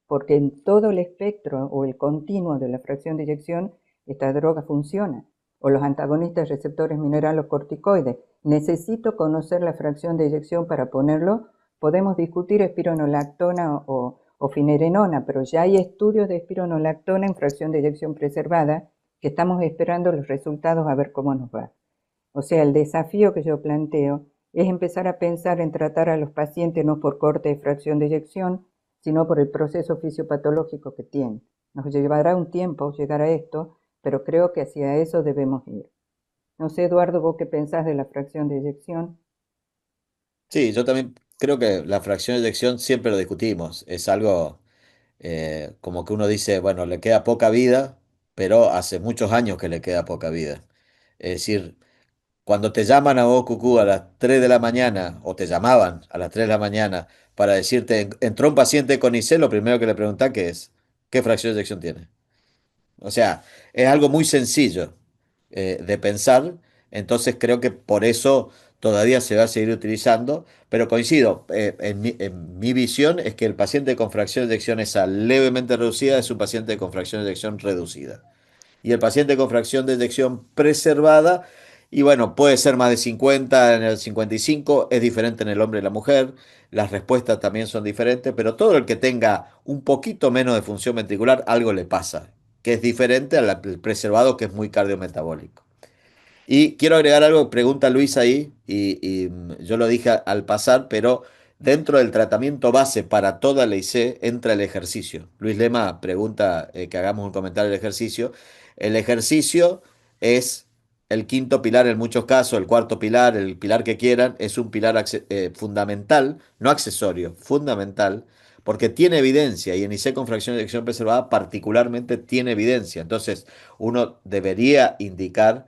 porque en todo el espectro o el continuo de la fracción de eyección esta droga funciona. O los antagonistas receptores mineralocorticoides. Necesito conocer la fracción de eyección para ponerlo. Podemos discutir espironolactona o finerenona, pero ya hay estudios de espironolactona en fracción de eyección preservada que estamos esperando los resultados a ver cómo nos va. O sea, el desafío que yo planteo es empezar a pensar en tratar a los pacientes no por corte de fracción de eyección, sino por el proceso fisiopatológico que tienen. Nos llevará un tiempo llegar a esto, pero creo que hacia eso debemos ir. No sé, Eduardo, ¿vos qué pensás de la fracción de eyección? Sí, yo también creo que la fracción de eyección siempre lo discutimos. Es algo como que uno dice, bueno, le queda poca vida, pero hace muchos años que le queda poca vida. Es decir, cuando te llaman a vos, Cucú, a las 3 de la mañana, o te llamaban a las 3 de la mañana para decirte, entró un paciente con IC, lo primero que le preguntás que es, ¿qué fracción de eyección tiene? O sea, es algo muy sencillo de pensar, entonces creo que por eso todavía se va a seguir utilizando, pero coincido, en mi visión es que el paciente con fracción de eyección esa levemente reducida es un paciente con fracción de eyección reducida. Y el paciente con fracción de eyección preservada, y bueno, puede ser más de 50 en el 55, es diferente en el hombre y la mujer, las respuestas también son diferentes, pero todo el que tenga un poquito menos de función ventricular, algo le pasa, que es diferente al preservado que es muy cardiometabólico. Y quiero agregar algo, pregunta Luis ahí, yo lo dije al pasar, pero dentro del tratamiento base para toda la IC entra el ejercicio. Luis Lema pregunta que hagamos un comentario del ejercicio. El ejercicio es el quinto pilar en muchos casos, el cuarto pilar, el pilar que quieran, es un pilar fundamental, no accesorio, fundamental, porque tiene evidencia y en IC con fracción de eyección preservada particularmente tiene evidencia. Entonces, uno debería indicar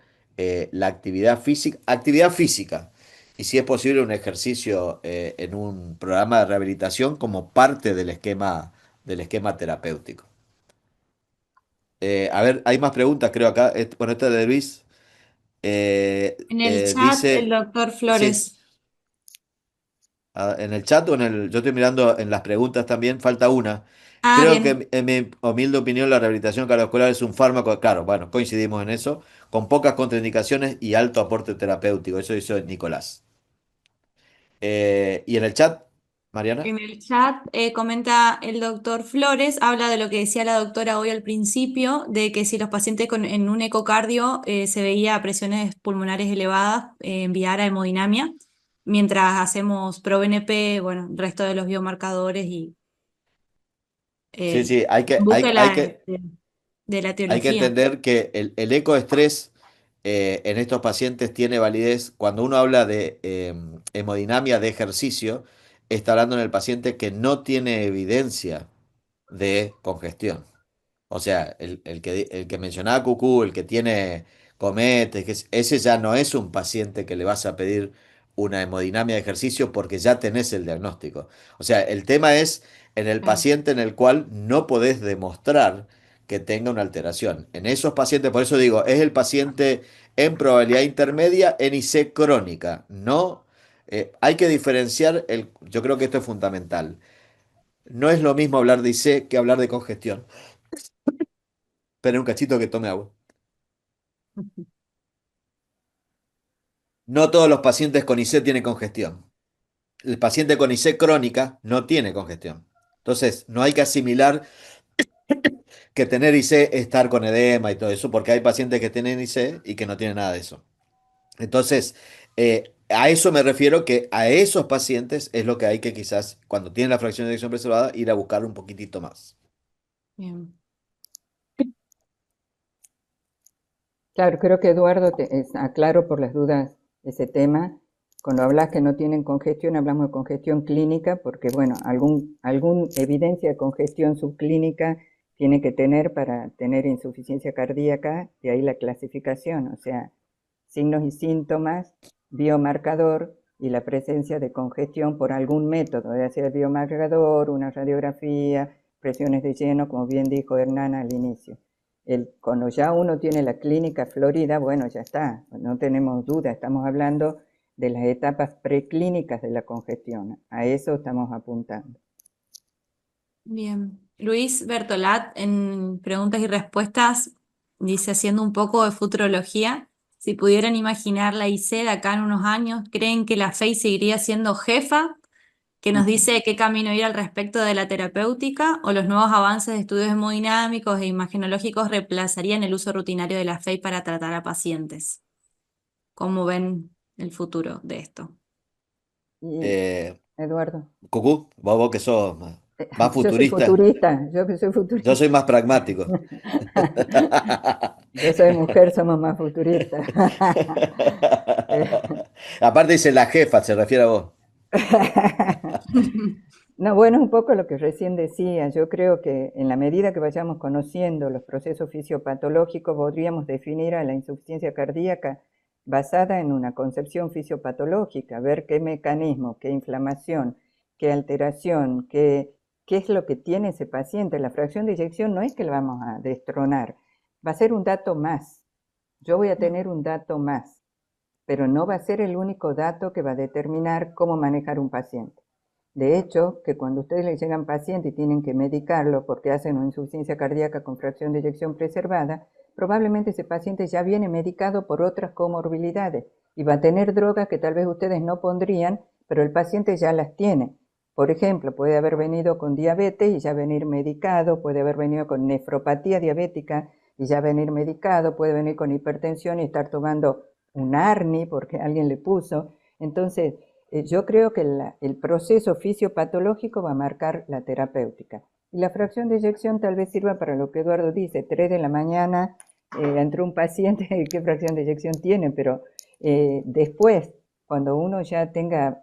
la actividad física, y si es posible un ejercicio en un programa de rehabilitación como parte del esquema terapéutico. A ver, hay más preguntas, creo acá. Bueno, esta es de Luis. En el chat, el Dice, doctor sí, Flores. en el chat o en el, yo estoy mirando en las preguntas también, falta una. Ah, Creo bien. que en mi humilde opinión la rehabilitación cardiovascular es un fármaco, claro, bueno, coincidimos en eso, con pocas contraindicaciones y alto aporte terapéutico. Eso dice Nicolás. Y en el chat Mariana. En el chat comenta el doctor Flores, habla de lo que decía la doctora hoy al principio, de que si los pacientes en un ecocardio se veía presiones pulmonares elevadas, enviar a hemodinamia, mientras hacemos ProBNP, bueno, el resto de los biomarcadores y Sí, eh, sí, en búsqueda de la hay que etiología. entender que el ecoestrés en estos pacientes tiene validez. Cuando uno habla de hemodinamia de ejercicio, está hablando en el paciente que no tiene evidencia de congestión. O sea, el que mencionaba Cucú, el que tiene cometes, ese ya no es un paciente que le vas a pedir una hemodinamia de ejercicio porque ya tenés el diagnóstico. O sea, el tema es en el Claro. paciente en el cual no podés demostrar que tenga una alteración. En esos pacientes, por eso digo, es el paciente en probabilidad intermedia en IC crónica. No, hay que diferenciar, yo creo que esto es fundamental. No es lo mismo hablar de IC que hablar de congestión. Espera un cachito que tome agua. No todos los pacientes con IC tienen congestión. El paciente con IC crónica no tiene congestión. Entonces, no hay que asimilar que tener IC es estar con edema y todo eso, porque hay pacientes que tienen IC y que no tienen nada de eso. Entonces, a eso me refiero que a esos pacientes es lo que hay que quizás, cuando tienen la fracción de eyección preservada, ir a buscar un poquitito más. Bien. Claro, creo que Eduardo, aclaro por las dudas ese tema. Cuando hablas que no tienen congestión, hablamos de congestión clínica, porque bueno, algún evidencia de congestión subclínica tiene que tener para tener insuficiencia cardíaca, de ahí la clasificación, o sea, signos y síntomas, biomarcador y la presencia de congestión por algún método, ya sea el biomarcador, una radiografía, presiones de lleno, como bien dijo Hernán al inicio. Cuando ya uno tiene la clínica florida, bueno, ya está, no tenemos duda, estamos hablando de las etapas preclínicas de la congestión, a eso estamos apuntando. Bien. Luis Bertolat, en preguntas y respuestas, dice, haciendo un poco de futurología, si pudieran imaginar la IC de acá en unos años, ¿creen que la FEI seguiría siendo jefa, que nos dice qué camino ir al respecto de la terapéutica, o los nuevos avances de estudios hemodinámicos e imagenológicos reemplazarían el uso rutinario de la FEI para tratar a pacientes? ¿Cómo ven el futuro de esto? Y Eh, Eduardo, Cucú, vos que sos más yo soy futurista, futurista, yo que soy yo futurista. soy más pragmático. Yo soy mujer, somos más futuristas. Aparte dice la jefa, se refiere a vos. No, bueno, un poco lo que recién decía. Yo creo que en la medida que vayamos conociendo los procesos fisiopatológicos, podríamos definir a la insuficiencia cardíaca basada en una concepción fisiopatológica, ver qué mecanismo, qué inflamación, qué alteración, qué es lo que tiene ese paciente. La fracción de eyección no es que la vamos a destronar, va a ser un dato más. Yo voy a tener un dato más, pero no va a ser el único dato que va a determinar cómo manejar un paciente. De hecho, que cuando ustedes le llegan paciente y tienen que medicarlo porque hacen una insuficiencia cardíaca con fracción de eyección preservada, probablemente ese paciente ya viene medicado por otras comorbilidades y va a tener drogas que tal vez ustedes no pondrían, pero el paciente ya las tiene. Por ejemplo, puede haber venido con diabetes y ya venir medicado, puede haber venido con nefropatía diabética y ya venir medicado, puede venir con hipertensión y estar tomando un ARNI porque alguien le puso. Entonces, yo creo que el proceso fisiopatológico va a marcar la terapéutica. Y la fracción de eyección tal vez sirva para lo que Eduardo dice, 3 de la mañana entró un paciente, ¿qué fracción de eyección tiene? Pero después, cuando uno ya tenga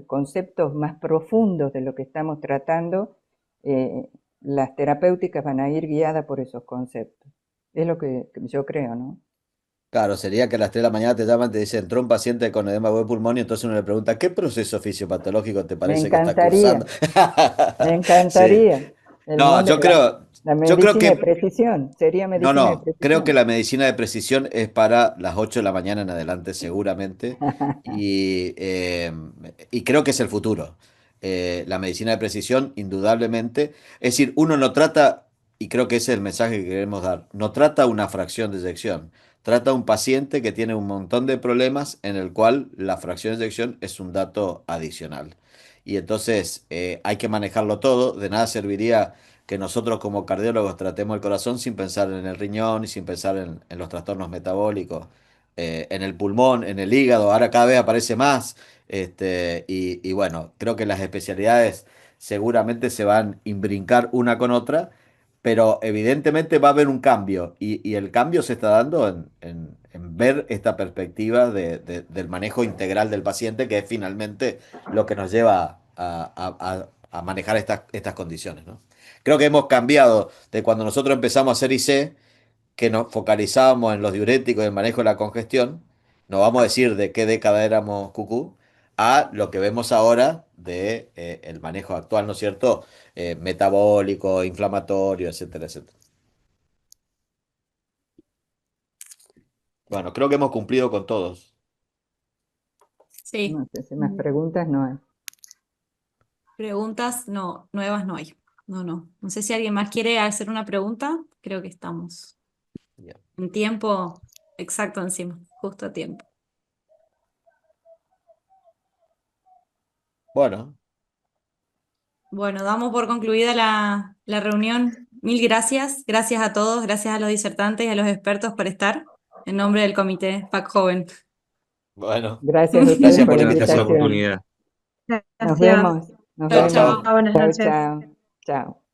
conceptos más profundos de lo que estamos tratando, las terapéuticas van a ir guiadas por esos conceptos. Es lo que yo creo, ¿no? Claro, sería que a las 3 de la mañana te llaman, te dicen, entró un paciente con edema de pulmón y entonces uno le pregunta, ¿qué proceso fisiopatológico te Me parece que está encantaría, cursando? me Sí. encantaría. El No, mundo, la yo creo medicina de que, precisión, sería no, medicina de no, creo que precisión. la medicina de precisión es para las 8 de la mañana en adelante, seguramente, y creo que es el futuro. La medicina de precisión, indudablemente. Es decir, uno no trata, y creo que ese es el mensaje que queremos dar, no trata una fracción de eyección, trata a un paciente que tiene un montón de problemas en el cual la fracción de eyección es un dato adicional. y entonces hay que manejarlo todo. De nada serviría que nosotros como cardiólogos tratemos el corazón sin pensar en el riñón y sin pensar en los trastornos metabólicos, en el pulmón, en el hígado, ahora cada vez aparece más. Y bueno, creo que las especialidades seguramente se van a imbrincar una con otra, pero evidentemente va a haber un cambio y el cambio se está dando en ver esta perspectiva del manejo integral del paciente, que es finalmente lo que nos lleva a manejar estas condiciones, ¿no? Creo que hemos cambiado de cuando nosotros empezamos a hacer IC, que nos focalizábamos en los diuréticos y el manejo de la congestión, no vamos a decir de qué década éramos cucú, a lo que vemos ahora de el manejo actual, ¿no es cierto? Metabólico, inflamatorio, etcétera, etcétera. Bueno, creo que hemos cumplido con todos. Sí. No sé si más preguntas no hay. Preguntas no, nuevas no hay. No. No sé si alguien más quiere hacer una pregunta. Creo que estamos Ya. en tiempo exacto encima, justo a tiempo. Bueno, Bueno, damos por concluida la reunión. Mil gracias. Gracias a todos, gracias a los disertantes y a los expertos por estar en nombre del comité PAC Joven. bueno. Gracias a ustedes Gracias por por la la Gracias por la invitación. invitación. oportunidad. Nos Gracias. vemos. Nos Chau, vemos. chau. Buenas Chao, noches. chao. Chao.